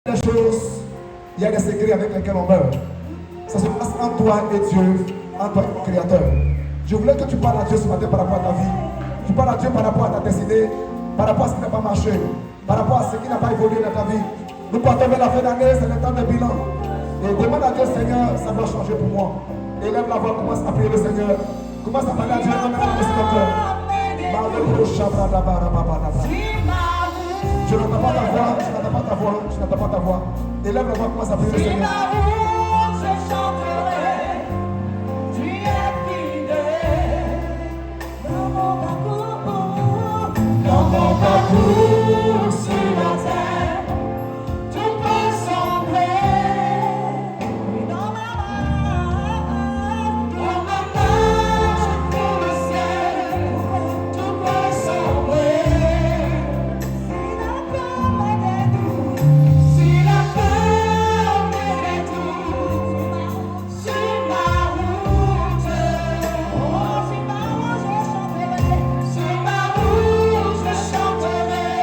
des choses, il y a des secrets avec lesquels on meurt. Ça se passe entre toi et Dieu, entre toi et ton Créateur. Je voulais que tu parles à Dieu ce matin par rapport à ta vie. Tu parles à Dieu par rapport à ta destinée, par rapport à ce qui n'a pas marché, par rapport à ce qui n'a pas évolué dans ta vie. Nous partons vers la fin d'année, c'est le temps de bilan. Et demande à Dieu, Seigneur, ça va changer pour moi. Élève la voix, commence à prier le Seigneur. Commence à parler à Dieu, non, non, non, c'est ton cœur. Je n'entends pas ta voix, je n'entends pas ta voix, je n'entends pas ta voix. Élève la voix, commence à prier le Seigneur. Je chanterai, tu es fidèle dans mon parcours sur la terre, tout peut sembler, et dans ma marche pour le ciel, tout peut sembler. Si la peur me détourne sur ma route, oh, sur ma route je chanterai,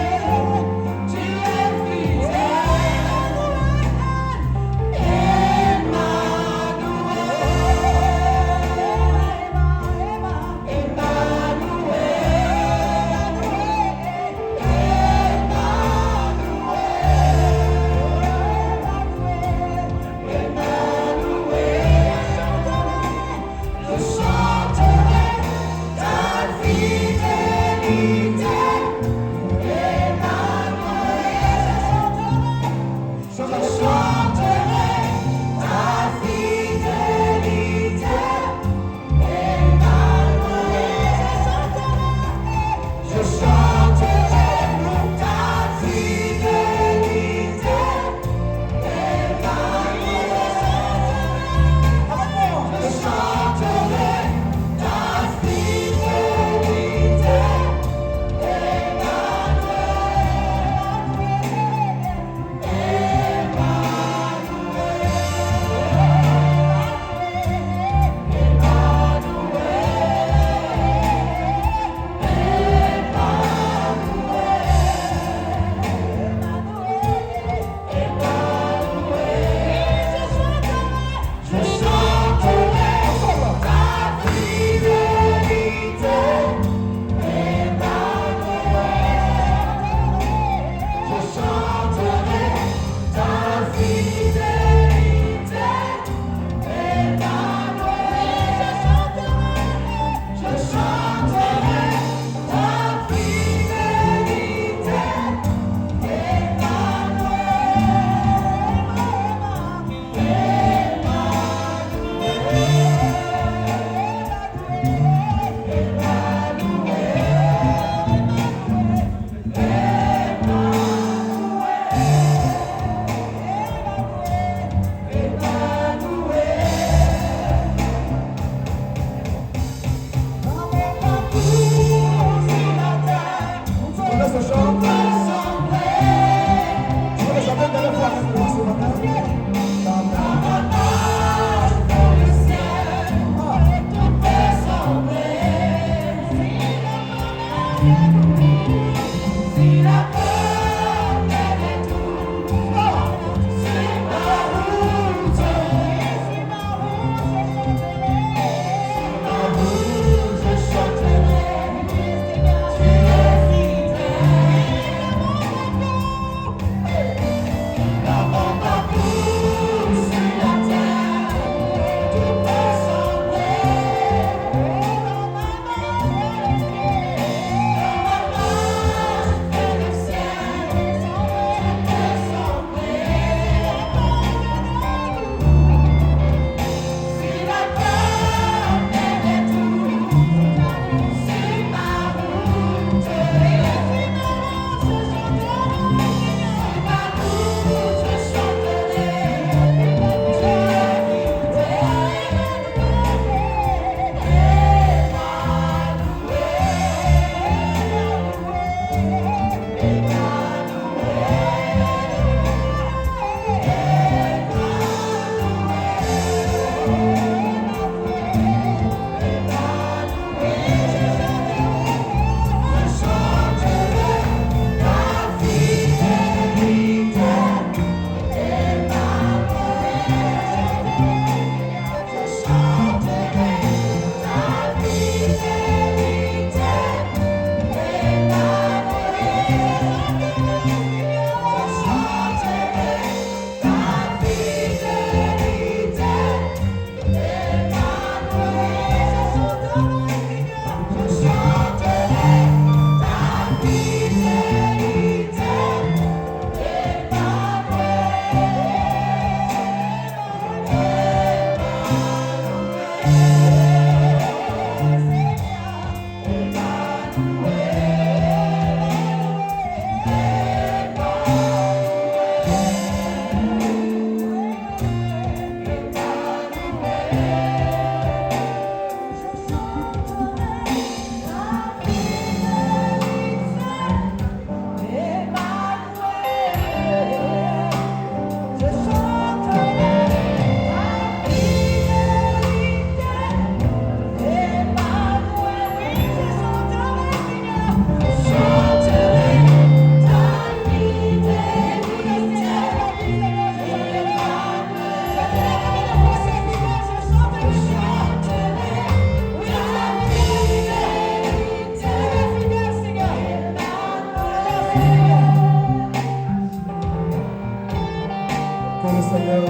le Seigneur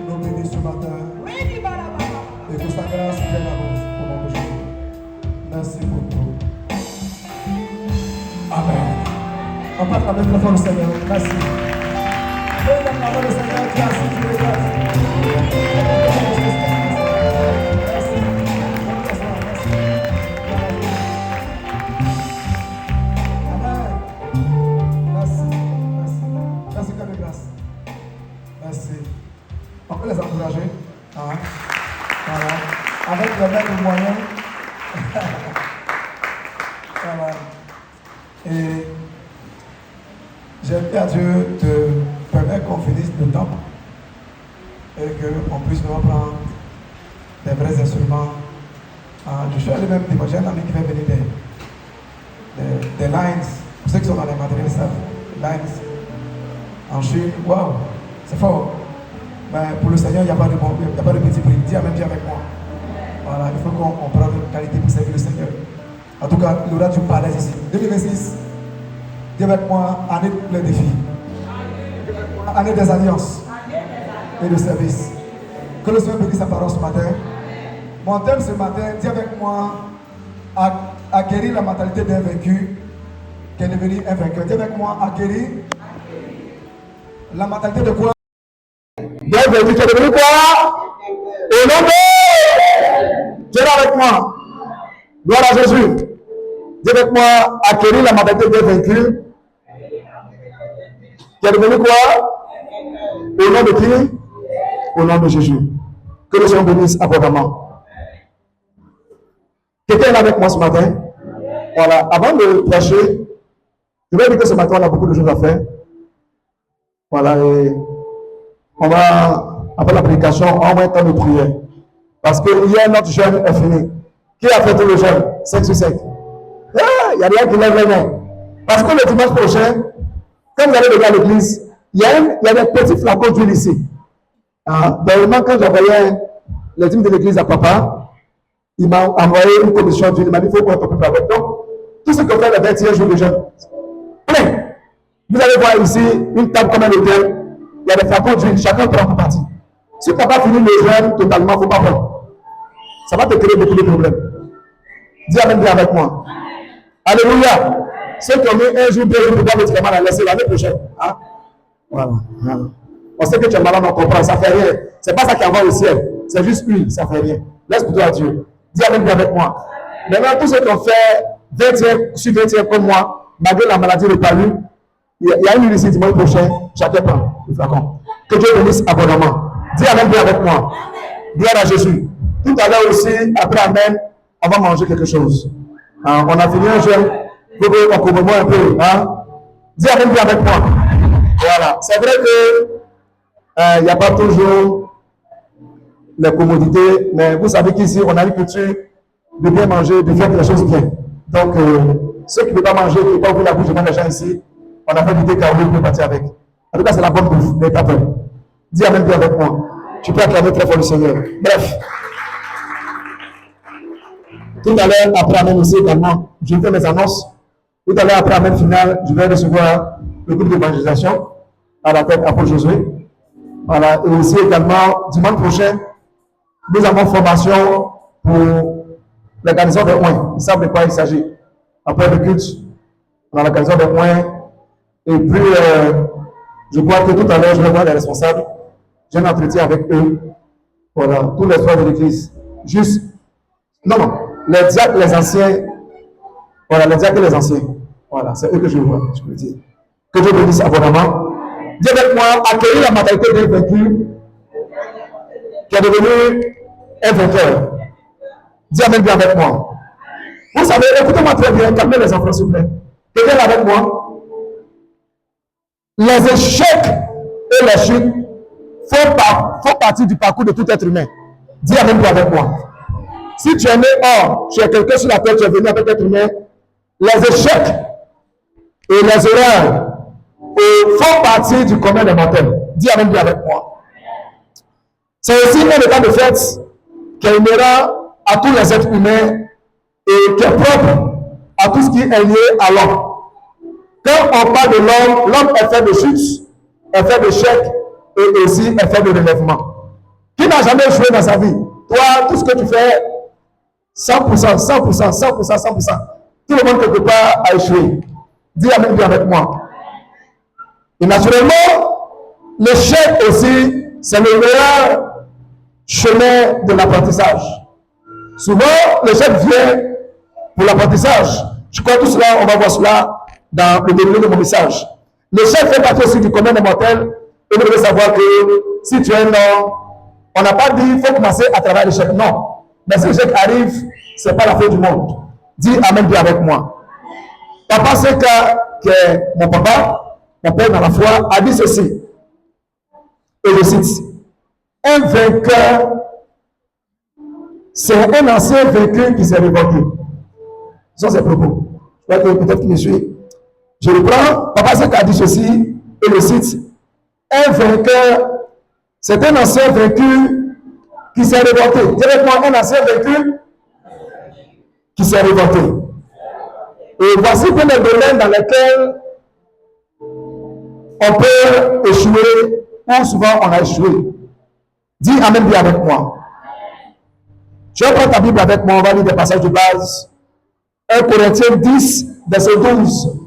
nous bénisse ce matin et que sa grâce vienne à nous au nom de Jésus. Merci beaucoup. Amen. On parle avec le fort le Seigneur. Merci. Et la parole du Seigneur qui a assis sur les grâces. Merci. Amen. Merci. Merci. Merci, que de grâce. Merci. On peut les encourager. Hein? Voilà. Avec le même moyen. Voilà. Et j'aime bien Dieu de permettre qu'on finisse le temps et qu'on puisse nous apprendre des vrais instruments. Je suis allé même dimanche, j'ai un ami qui va venir des lines. Pour ceux qui sont dans les matériels, ça, lines en Chine. Waouh, c'est fort. Mais pour le Seigneur, il n'y a pas de petit prix. Dis Amen, dis avec moi. Voilà, il faut qu'on prenne une qualité pour servir le Seigneur. En tout cas, il y aura du palais ici. 2026, dis avec moi, année de plein défi. Année des alliances et de service. Que le Seigneur bénisse sa parole ce matin. Mon thème ce matin, dis avec moi, acquérir la mentalité d'un vaincu qui est devenu un vainqueur. Dis avec moi, acquérir la mentalité de quoi? D'un vaincu qui est devenu quoi? Au nom de Dieu avec moi. Gloire à Jésus. Dis avec moi, acquérir la mentalité d'un vaincu qui est devenu quoi? Au nom de qui? Au nom de Jésus. Que le Seigneur bénisse abondamment. Quelqu'un est là avec moi ce matin? Voilà. Avant de prêcher, je vais dire que ce matin, on a beaucoup de choses à faire. Voilà. Et on va, après la prédication, on va un temps de prière. Parce que hier, notre jeûne est fini. Qui a fait tout le jeûne? 5 sur 5. Il y a rien qui lève les mains. Parce que le dimanche prochain, quand vous allez venir à l'église, il y a des petits flacons d'huile ici. Dernièrement, quand j'envoyais les dîmes de l'église à papa, il m'a envoyé une commission d'huile. Il m'a dit il faut qu'on t'occupe avec. Donc, tout ce qu'on fait le 21 jour de jeûne, plein. Vous allez voir ici une table comme un hôtel. Il y a des flacons d'huile, chacun prend une partie. Si tu n'as pas fini le jeûne totalement, il ne faut pas prendre. Ça va te créer beaucoup de problèmes. Dis Amen bien avec moi. Alléluia. Ceux qui ont mis un jour, 2 jours pour boire le médicament, la laisser l'année prochaine. Hein? Voilà. On sait que tu es malade, on comprend, ça ne fait rien. Ce n'est pas ça qui envoie au ciel. C'est juste huile, ça ne fait rien. Laisse plutôt à Dieu. Dis Amen bien avec moi. Maintenant, tous ceux qui ont fait 20e sur 20e comme moi, malgré la maladie de palu, il y a une huile ici dimanche prochain, chacun prend le flacon. Que Dieu bénisse abondamment. Dis Amen bien avec moi. Gloire à Jésus. Tout à l'heure aussi, après Amen, on va manger quelque chose. On a fini un jeûne. On commémore un peu. Dis Amen bien avec moi. Voilà. C'est vrai que il n'y a pas toujours les commodités, mais vous savez qu'ici, on a une culture de bien manger, de faire les choses bien. Donc, ceux qui ne peuvent pas manger, qui ne peuvent pas ouvrir la bouche devant les gens ici, on a fait l'idée qu'à ouvrir pour partir avec. En tout cas, c'est la bonne bouffe, mais pas peur. Dis Amen bien avec moi. Tu peux acclamer très fort le Seigneur. Bref. Tout à l'heure, après Amen aussi également, je fais mes annonces. Tout à l'heure, après Amen final, je vais recevoir le groupe d'évangélisation à la tête Apôtre Josué. Voilà. Et aussi également, dimanche prochain, nous avons formation pour la garnison des Oins. Ils savent de quoi il s'agit. Après le culte, dans la garnison des Oins. Et puis, je crois que tout à l'heure, je vais voir les responsables. J'ai un entretien avec eux. Voilà, tous les soirs de l'église. Juste, non, les diacres, les anciens. Voilà, les diacres et les anciens. Voilà, c'est eux que je vois, je peux dire. Que Dieu bénisse abondamment. Dis avec moi, accueillir la mentalité d'un vaincu qui est devenu un vainqueur. Dis Amen bien avec moi. Vous savez, écoutez-moi très bien, calmez les enfants s'il vous plaît. Quelqu'un avec moi. Les échecs et les chutes font partie du parcours de tout être humain. Dis Amen bien avec moi. Si tu es né hors, tu es quelqu'un sur la terre, tu es venu avec être humain, les échecs et les erreurs font partie du commun des mortels. Dis Amen bien avec moi. C'est aussi un état de fait qui est inhérent à tous les êtres humains et qui est propre à tout ce qui est lié à l'homme. Quand on parle de l'homme, l'homme est fait de chutes, est fait d'échecs et aussi un fait de relèvement. Qui n'a jamais échoué dans sa vie? Toi, tout ce que tu fais, 100%, 100%, 100%, 100%. Tout le monde quelque part a échoué. Dis Amen bien avec moi. Et naturellement, l'échec aussi, c'est le meilleur chemin de l'apprentissage. Souvent, l'échec vient pour l'apprentissage. Je crois que tout cela, on va voir cela dans le déroulé de mon message. L'échec fait partie aussi du commun des mortels. Et vous devez savoir que si tu es un homme, on n'a pas dit qu'il faut commencer à travers l'échec. Non. Mais si l'échec arrive, ce n'est pas la fin du monde. Dis Amen bien avec moi. Papa Seka, qui est mon papa, mon père dans la foi, a dit ceci. Et je cite. Un vainqueur, c'est un ancien vaincu qui s'est révolté. Ce sont ses propos. Je crois que peut-être qu'il me suit. Je reprends. Papa Seka a dit ceci. Et je cite. Un vainqueur, c'est un ancien vaincu qui s'est révolté. Directement, un ancien vaincu qui s'est révolté. Et voici plein de domaines dans lesquels on peut échouer, ou souvent on a échoué. Dis Amen bien avec moi. Tu vas prendre ta Bible avec moi, on va lire des passages de base. 1 Corinthiens 10, verset 12.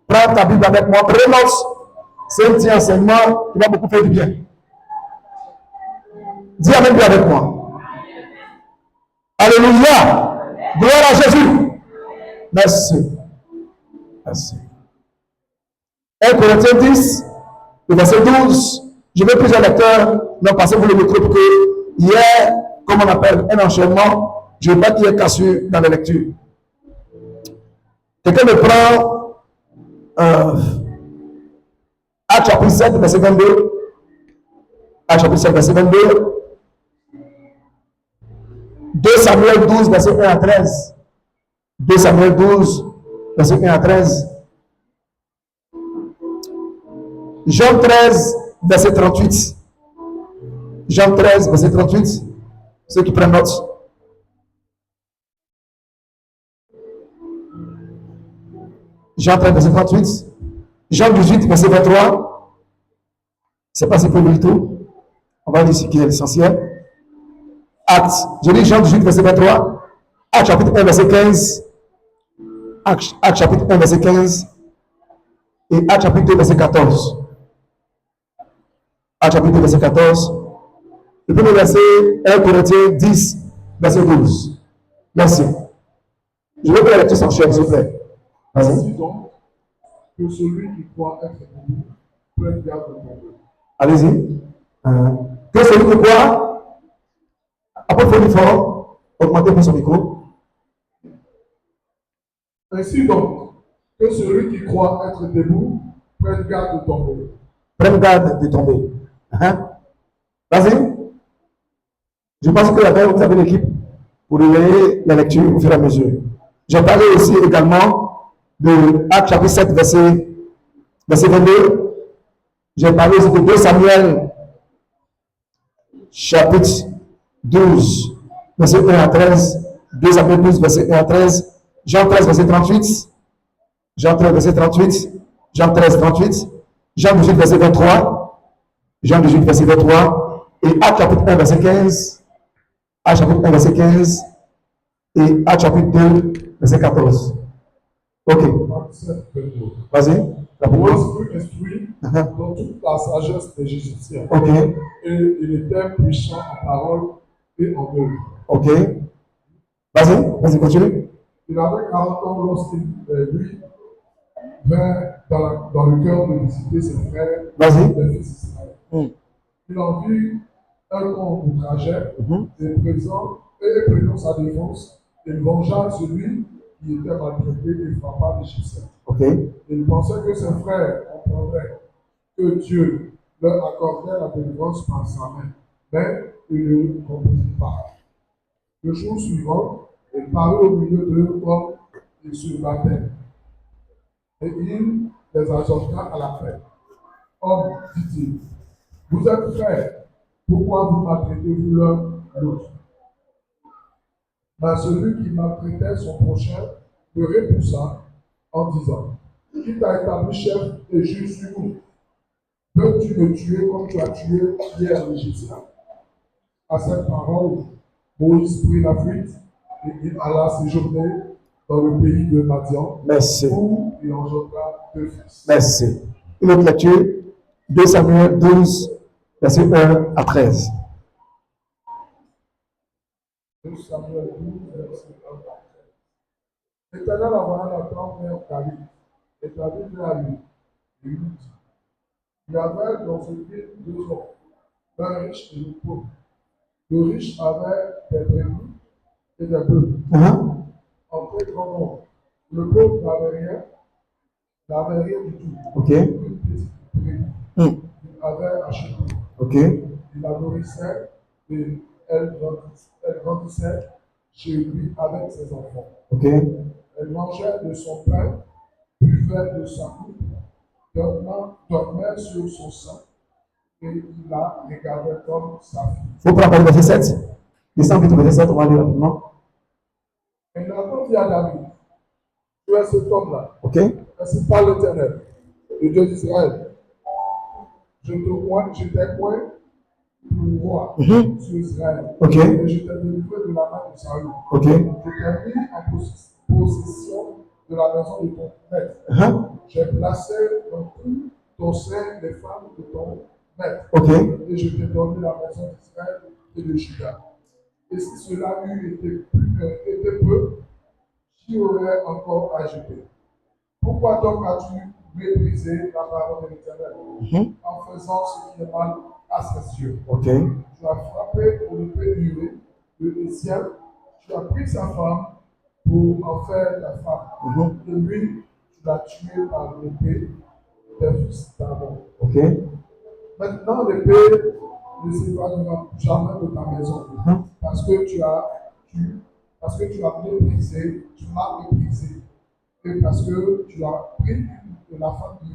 Prends ta Bible avec moi, prenons. C'est un petit enseignement qui va beaucoup faire du bien. Dis Amen bien avec moi. Alléluia. Gloire à Jésus. Merci. Merci. 1 Corinthiens 10, le verset 12. Je vais plusieurs lecteurs, donc passez-vous le micro pour que hier, comme on appelle un enchaînement, je ne veux pas qu'il y ait cassure dans la lecture. Quelqu'un me prend Actes chapitre 7, verset 22. Actes chapitre 7, verset 22. 2 Samuel 12, verset 1 à 13. 2 Samuel 12, verset 1 à 13. Jean 13, verset 38. Jean 13, verset 38. Ceux qui prennent note. Jean 13, verset 38. Jean 18, verset 23. C'est pas si peu du tout. On va lire ce qui est l'essentiel. Actes. Je lis Jean 18, verset 23. Actes chapitre 1, verset 15. Actes chapitre 1, verset 15. Et Actes chapitre 2, verset 14. Actes chapitre 2, verset 14. Le premier verset, 1 Corinthiens 10, verset 12. Merci. Je veux que la lecture s'enchaîne, s'il vous plaît. Ainsi donc, que celui qui croit être debout prenne garde de tomber. Allez-y. Que celui qui croit, apportez fort, augmentez pour son micro. Ainsi donc, que celui qui croit être debout prenne garde de tomber. Prenne garde de tomber. Vas-y. Je pense que vous avez l'équipe pour relayer la lecture au fur et à mesure. J'ai parlé aussi également de Actes chapitre 7, verset 22. J'ai parlé aussi de 2 Samuel chapitre 12, verset 1 à 13. 2 Samuel 12, verset 1 à 13. Jean 13, verset 38. Jean 13, verset 38. Jean 13, 38. Jean 18, verset 23. Jean 18, verset 23. Et Actes chapitre 1, verset 15. Actes chapitre 1, verset 15. Et Actes chapitre 2, verset 14. Ok. Vas-y. Moi, je fut instruit dans toute la sagesse des Égyptiens. Ok. Et il était puissant en parole et en œuvre. Ok. Vas-y, continue. Il avait 40 ans lorsqu'il, lui, vint dans le cœur de visiter ses frères, Vas-y. les fils d'Israël. Il en vit un qu'on outrageait et prenant sa défense, il vengea celui qui était maltraité et frappa l'Égyptien. Ok. Il pensait que ses frères comprendraient que Dieu leur accordait la délivrance par sa main, mais ils ne comprirent pas. Le jour suivant, il parut au milieu d'eux comme ils se battaient. Et il les exhorta à la paix. Hommes, dit-il, vous êtes frères, pourquoi vous maltraitez-vous l'un l'autre? Mais celui qui maltraitait son prochain le repoussa en disant, qui t'a établi chef et juge sur nous? peux-tu me tuer comme tu as tué hier l'Égyptien? À cette parole, Moïse prit la fuite et il alla séjourner dans le pays de Madian, Merci. où il engendra 2 fils. Merci. Une autre lecture, 2 Samuel 12, verset 1 à 13. 2 Samuel 12, verset 1 à 13. L'Éternel envoya Nathan vers David, et David vint à lui. Et lui dit, il y avait dans ce ville 2 hommes, l'un riche et le pauvre. Le riche avait des brebis et des bœufs, en très grand nombre. Le pauvre n'avait rien du tout. Ok. Une petite brebis. Il avait acheté. Ok. Il la nourrissait et elle grandissait chez lui avec ses enfants. Ok. Elle mangeait de son pain, buvait de sa coupe, dormait sur son sein et il la regardait comme sa fille. Vous pouvez prendre le verset 7. Descends vite au verset 7, on va lire rapidement. Et Nathan dit à David, tu es cet homme-là. Ok. Ainsi parle l'Éternel, le Dieu d'Israël. Je t'ai point pour roi sur Israël. Ok. Et je t'ai délivré de la main de Saül. Ok. Je t'ai mis en possession de la maison de ton maître. J'ai placé dans tout ton sein les femmes de ton maître. Ok. Et je t'ai donné la maison d'Israël et de Juda. Et si cela eût été peu, tu aurais encore ajouté. Pourquoi donc as-tu méprisé la parole de l'Éternel en faisant ce qui est mal à ses yeux? Ok. Tu as frappé pour l'épée durée le Hésiel, tu as pris sa femme pour en faire ta femme. Et lui, tu l'as tué par l'épée des fils d'Amon. Ok. Maintenant, l'épée ne s'éloignera jamais de ta maison, parce que tu m'as méprisé, et parce que tu as pris de la femme du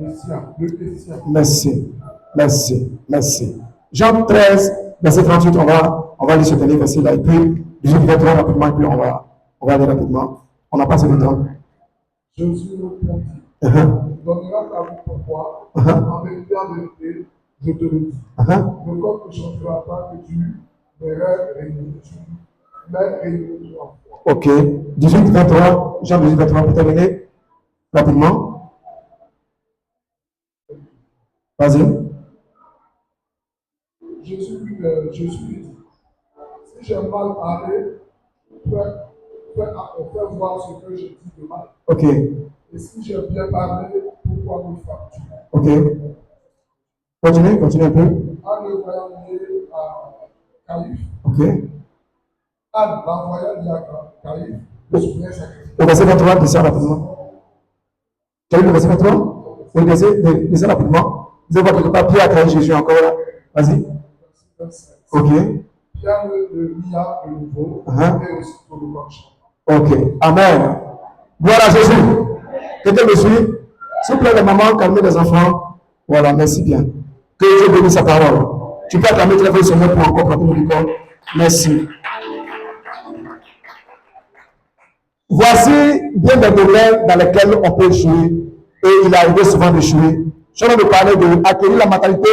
Hésiel. Merci. Merci. Merci. Jean 13, verset 38, on va lire ce dernier verset là, et puis 18, 23 rapidement, et puis on va aller rapidement. On n'a pas assez de temps. Jésus répondit, donnera ta vie pourquoi, en vérité, je te le dis. Le corps ne changera pas que tu verrais réuni en foi. Ok. 18, 23, Jean 18, 23, pour terminer rapidement. Vas-y. Jésus lui dit, si j'ai mal parlé, fais voir ce que je dis de mal. Ok. Et si j'ai bien parlé, pourquoi me frappes-tu? Ok. Continue un peu. Anne le voyant lié à Caïphe. Ok. Anne l'envoya lié à Caïphe, le souverain sacrifié. Au verset 23, descends rapidement. Tu as lu le verset 23? Oui, descends rapidement. Vous allez voir quelque part, Pierre a trahi Jésus encore là. Vas-y. Ok. Pierre le lia de nouveau, et aussitôt le marchand. Ok. Amen. Gloire à Jésus. Quelqu'un me suit? S'il vous plaît, les mamans, calmez les enfants. Voilà, merci bien. Que Dieu bénisse sa parole. Tu peux acclamer très fort ce mot pour encore prendre le corps. Merci. Voici bien des domaines dans lesquels on peut échouer. Et il arrive souvent d'échouer. Je vais vous parler d'acquérir la mentalité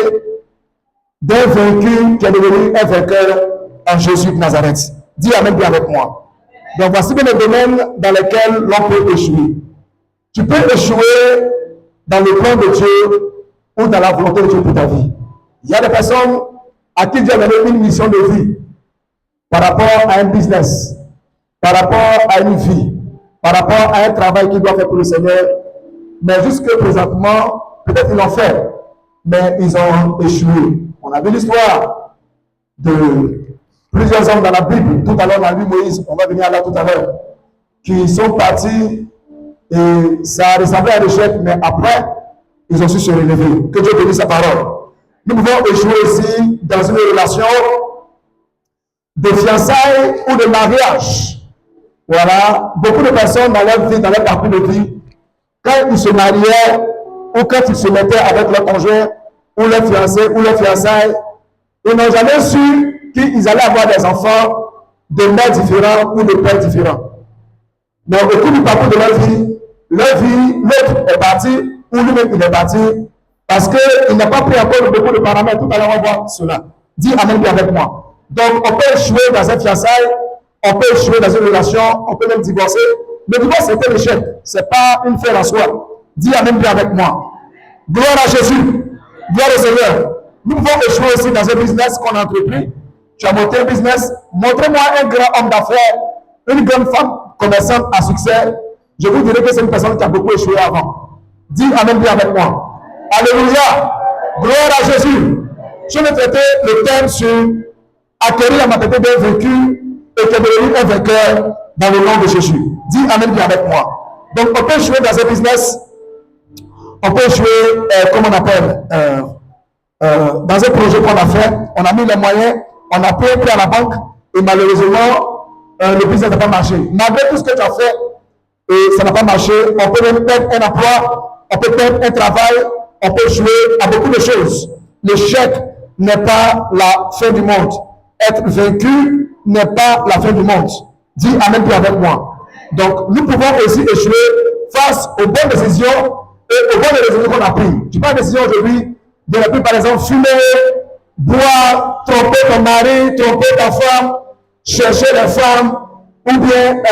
d'un vaincu qui est devenu un vainqueur en Jésus de Nazareth. Dis Amen bien avec moi. Donc voici bien les domaines dans lesquels l'on peut échouer. Tu peux échouer dans le plan de Dieu ou dans la volonté de Dieu pour ta vie. Il y a des personnes à qui Dieu a donné une mission de vie par rapport à un business, par rapport à une vie, par rapport à un travail qu'il doit faire pour le Seigneur. Mais jusque présentement, peut-être ils l'ont fait, mais ils ont échoué. On a vu l'histoire de plusieurs hommes dans la Bible. Tout à l'heure, on a vu Moïse, on va venir là tout à l'heure, qui sont partis et ça ressemblait à l'échec, mais après, ils ont su se relever. Que Dieu bénisse sa parole. Nous pouvons échouer aussi dans une relation de fiançailles ou de mariage. Voilà, beaucoup de personnes dans leur vie, dans leur parcours de vie, quand ils se mariaient ou quand ils se mettaient avec leur conjoint ou leur fiancé ou leur fiançailles, ils n'ont jamais su qu'ils allaient avoir des enfants de mères différents ou de pères différents. Mais au cours du parcours de leur vie, l'autre est parti ou lui-même il est parti Parce qu'il n'a pas pris encore beaucoup de paramètres. Tout à l'heure, on va voir cela. Dis Amen bien avec moi. Donc, on peut échouer dans un fiançailles, on peut échouer dans une relation, on peut même divorcer. Le divorce, c'est un échec. Ce n'est pas une fin en soi. Dis Amen bien avec moi. Gloire à Jésus. Gloire au Seigneur. Nous pouvons échouer aussi dans un business qu'on a entrepris. Tu as monté un business. Montrez-moi un grand homme d'affaires, une grande femme commerçante à succès. Je vous dirai que c'est une personne qui a beaucoup échoué avant. Dis Amen bien avec moi. Alléluia. Gloire à Jésus. Je vais traiter le thème sur acquérir la mentalité d'un vaincu et que devenir un vainqueur dans le nom de Jésus. Dis Amen bien avec moi. Donc, on peut échouer dans un business. On peut échouer, comment on appelle, dans un projet qu'on a fait. On a mis les moyens, on a payé à la banque et malheureusement, le business n'a pas marché. Malgré tout ce que tu as fait, et ça n'a pas marché, on peut même perdre un emploi, on peut perdre un travail, on peut échouer à beaucoup de choses. L'échec n'est pas la fin du monde. Être vaincu n'est pas la fin du monde. Dis Amen puis avec moi. Donc, nous pouvons aussi échouer face aux bonnes décisions et aux bonnes décisions qu'on a prises. Tu prends une décision aujourd'hui de ne plus, par exemple, fumer, boire, tromper ton mari, tromper ta femme, chercher les femmes, ou bien,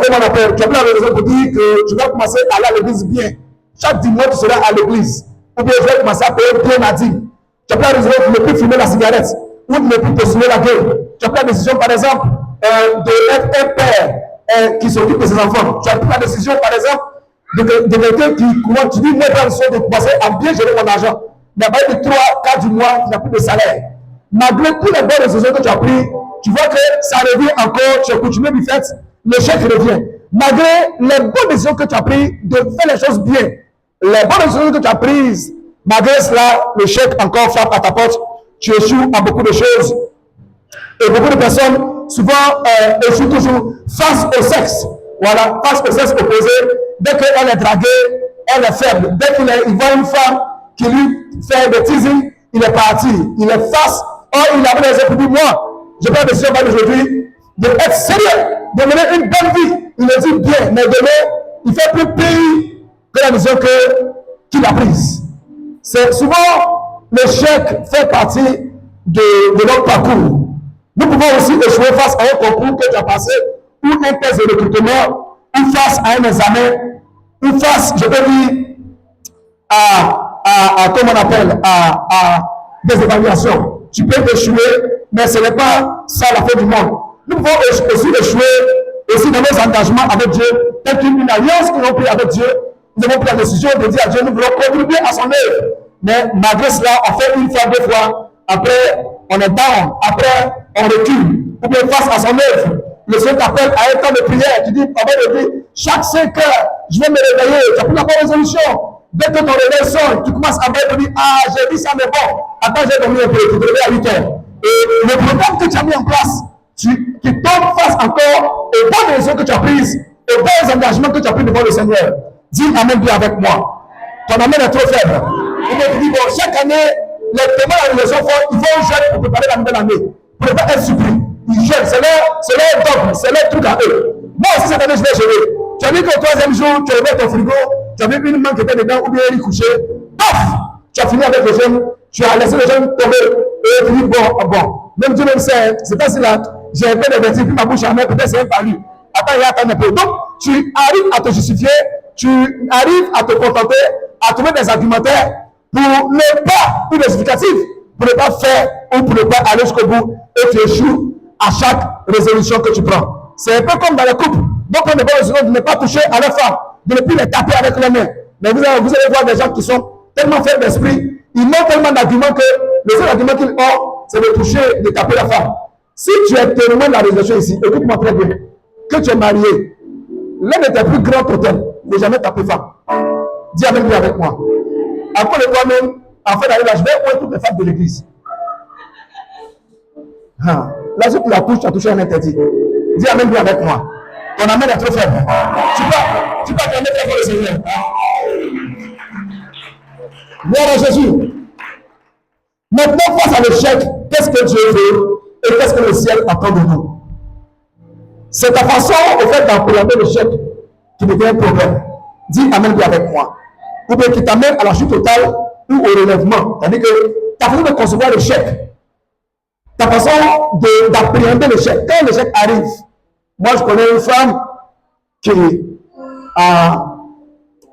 comment on appelle, tu as pris la raison pour dire que tu vas commencer à aller à l'église bien. Chaque dimanche, tu seras à l'église. Ou bien, je vais commencer à payer bien ma dîme. Tu as pris la raison de ne plus fumer la cigarette, ou de ne plus te soulever la gueule. Tu as pris la décision, par exemple, d'être un père qui s'occupe de ses enfants. Tu as pris la décision, par exemple, de quelqu'un qui, comment tu dis, moi, de commencer à bien gérer mon argent. Mais à partir de 3-4 du mois, tu n'as plus de salaire. Malgré toutes les bonnes décisions que tu as prises, tu vois que ça revient encore, tu as continué du fait, l'échec revient. Malgré les bonnes décisions que tu as prises de faire les choses bien, les bonnes décisions que tu as prises, malgré cela, l'échec encore frappe à ta porte, tu échoues à beaucoup de choses. Et beaucoup de personnes, souvent, échouent toujours face au sexe. Voilà, face au sexe opposé. Dès qu'elle est draguée, elle est faible. Dès qu'il voit une femme qui lui fait des teasing, il est parti. Il est face. Or, il avait les épaules. Moi, je prends la décision aujourd'hui d'être sérieux, de mener une bonne vie. Il le dit bien, mais demain, il fait plus pire que la décision qu'il a prise. C'est souvent l'échec fait partie de notre parcours. Nous pouvons aussi échouer face à un concours que tu as passé, ou un test de recrutement, ou face à un examen, ou face, je peux dire, comment on appelle, à des évaluations. Tu peux échouer, mais ce n'est pas ça la fin du monde. Nous pouvons aussi échouer aussi dans nos engagements avec Dieu, telle qu'une alliance que nous avons pris avec Dieu. Nous avons pris la décision de dire à Dieu, nous voulons contribuer à son œuvre. Mais malgré cela, on fait une fois, deux fois, après on est down, après on recule, ou bien face à son œuvre. Le Seigneur t'appelle à un temps de prière, tu dis, papa de vie, chaque 5 heures, je vais me réveiller, tu as pris la bonne résolution. Dès que ton réveil sonne, tu commences à me dire, ah, j'ai dit ça, mais bon, attends, j'ai dormi un peu, tu te réveilles à 8 heures. Et le programme que tu as mis en place, tu tombes face encore aux bonnes décisions que tu as prises, aux bons engagements que tu as pris devant le Seigneur. Dis Amen bien avec moi. Ton amen est trop faible. Et donc, tu dis, bon, chaque année, les témoins de la religion, ils vont jeûner pour préparer la nouvelle année. Pour ne pas être surpris. Ils jeûnent, c'est leur dogme, c'est leur truc à eux. Moi aussi, cette année, je vais jeûner. Tu as vu qu'au 3e jour, tu as ouvert ton frigo, tu as vu une main qui était dedans, ou bien elle est couchée. Paf! Tu as fini avec le jeûne, tu as laissé le jeûne tomber, et tu dis, bon, même Dieu même sait, c'est pas si là, j'ai un peu de vertige, puis ma bouche en mer, peut-être c'est un palu. Attends, il y a un peu. Donc, tu arrives à te justifier, tu arrives à te contenter, à trouver des argumentaires pour ne pas, ou des justificatifs, pour ne pas faire ou pour ne pas aller jusqu'au bout, et tu échoues à chaque résolution que tu prends. C'est un peu comme dans les couples. Donc, on est bon résolution de ne pas toucher à leur femme, de ne plus les taper avec les mains. Mais vous allez voir des gens qui sont tellement faibles d'esprit, ils n'ont tellement d'arguments que le seul argument qu'ils ont, c'est de toucher, de taper la femme. Si tu es témoin de la résolution ici, écoute-moi très bien, que tu es marié, l'un de tes plus grands totems, ne jamais taper femme. Dis avec moi. Après de toi-même, en fait, d'aller là, je vais ouer toutes les femmes de l'église. Là, si tu la touches, tu as touché un interdit. Dis Amen avec moi. Ton amen est trop faible. Tu peux attendre très fort le Seigneur. Gloire à Jésus. Maintenant, face à l'échec, qu'est-ce que Dieu veut et qu'est-ce que le ciel attend de nous? C'est ta façon, au fait, d'appréhender l'échec qui devient un problème. Dis Amen avec moi. Ou bien qui t'amène à la chute totale, ou au relèvement. C'est-à-dire que ta façon de concevoir l'échec, ta façon d'appréhender l'échec. Quand l'échec arrive, moi je connais une femme qui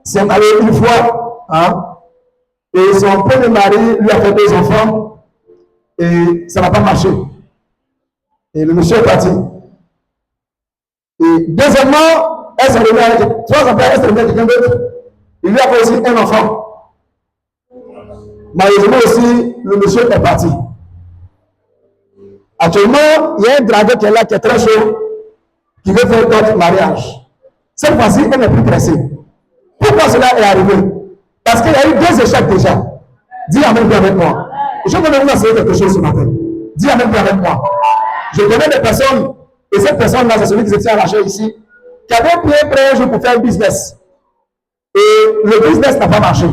s'est mariée une fois, hein, et son premier mari lui a fait 2 enfants, et ça n'a pas marché. Et le monsieur est parti. Et deuxièmement, elle s'est revenue avec 3 ans après, elle s'est revenue avec quelqu'un d'autre. Il lui a fait aussi un enfant. Malheureusement aussi, le monsieur est parti. Actuellement, il y a un dragueur qui est là, qui est très chaud, qui veut faire d'autres mariages. Cette fois-ci, elle n'est plus pressée. Pourquoi cela est arrivé? Parce qu'il y a eu 2 échecs déjà. Dis amen bien avec moi. Je vais vous enseigner quelque chose ce matin. Dis amen bien avec moi. Je connais des personnes, et cette personne-là, c'est celui qui se tient arraché ici, qui avait pris un jour pour faire un business. Et le business n'a pas marché.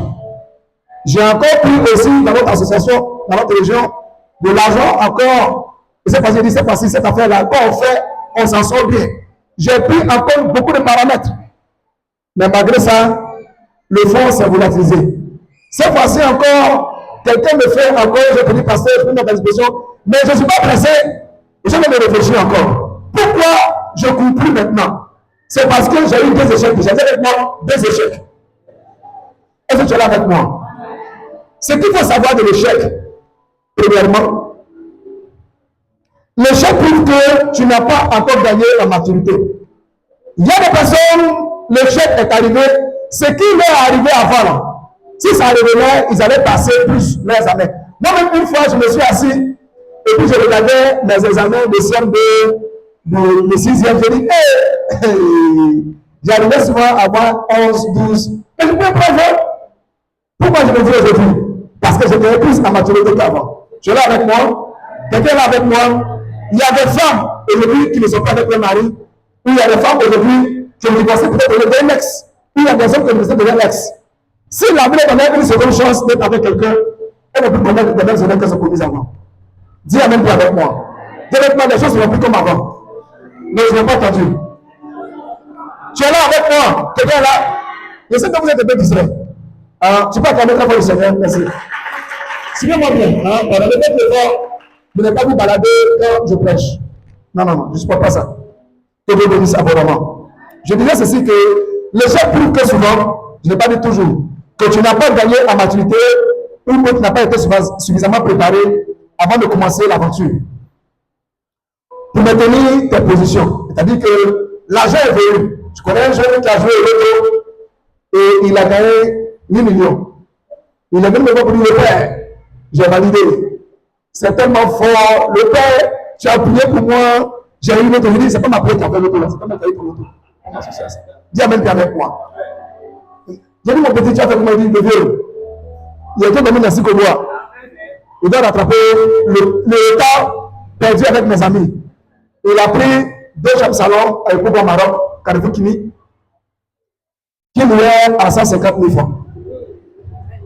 J'ai encore pris aussi dans notre association, dans notre région, de l'argent encore. Et cette fois-ci, cette fois-ci, cette affaire-là, quand on fait, on s'en sort bien. J'ai pris encore beaucoup de paramètres. Mais malgré ça, le fonds s'est volatilisé. Cette fois-ci encore, quelqu'un me fait encore, je peux dire pasteur, je peux mettre l'expression, mais je ne suis pas pressé. Et je vais me réfléchir encore. Pourquoi je ne cours plus maintenant? C'est parce que j'ai eu 2 échecs. J'ai avec moi 2 échecs. Est-ce que tu es là avec moi? Ce qu'il faut savoir de l'échec, premièrement, l'échec prouve que tu n'as pas encore gagné la maturité. Il y a des personnes, l'échec est arrivé, ce qui leur est arrivé avant, là, si ça arrivait là, ils allaient passer plus leurs années. Moi-même, une fois, je me suis assis, et puis je regardais mes examens de CM2, de 6e, je dis, j'arrivais souvent à avoir 11, 12, mais je ne pouvais pas voir. Pourquoi je me dis aujourd'hui? Parce que j'étais plus en maturité qu'avant. Tu es là avec moi? Quelqu'un est là avec moi? Il y a des femmes aujourd'hui qui ne sont pas avec leur mari, ou il y a des femmes aujourd'hui qui ont divorcé peut-être de leur ex, ou il y a des hommes qui ont divorcé de leur ex. Si la vie donnait une seconde chance d'être avec quelqu'un, elle ne peut pas connaître les mêmes erreurs qu'elles ont commises avant. Dis amen plus avec moi. Dis avec moi, les choses ne vont plus comme avant. Mais je n'ai pas entendu. Tu es là avec moi? Quelqu'un est là? Je sais que vous êtes un peu distrait. Tu peux acclamer très fort le Seigneur, merci. Suivez-moi bien. Le fait de fort, vous n'êtes pas vous balader quand je prêche. Non, non, non, je ne supporte pas ça. Que Dieu bénisse abondamment. Je disais ceci que l'échec prouve que souvent, je n'ai pas dit toujours, que tu n'as pas gagné en maturité ou que tu n'as pas été suffisamment préparé avant de commencer l'aventure. Pour maintenir tes positions. C'est-à-dire que l'argent est venu. Je connais un jeune qui a joué au loto et il a gagné 8 millions. Il est venu me voir pour dire, le père, j'ai validé. C'est tellement fort. Le père, tu as prié pour moi. J'ai eu l'auto. Je dis, c'est pas ma prière qui a fait l'auto là. C'est pas ma prière pour l'auto. Comment ça se fait? Dis amen bien avec moi. J'ai dit, mon petit, tu as fait comment il dit, le vieux. Il y a quelqu'un qui m'a dit, il doit rattraper le temps perdu avec mes amis. Il a pris 2 chambres salon avec Pouba Maroc, Carrefour Kimi, qui louait à 150 000 francs.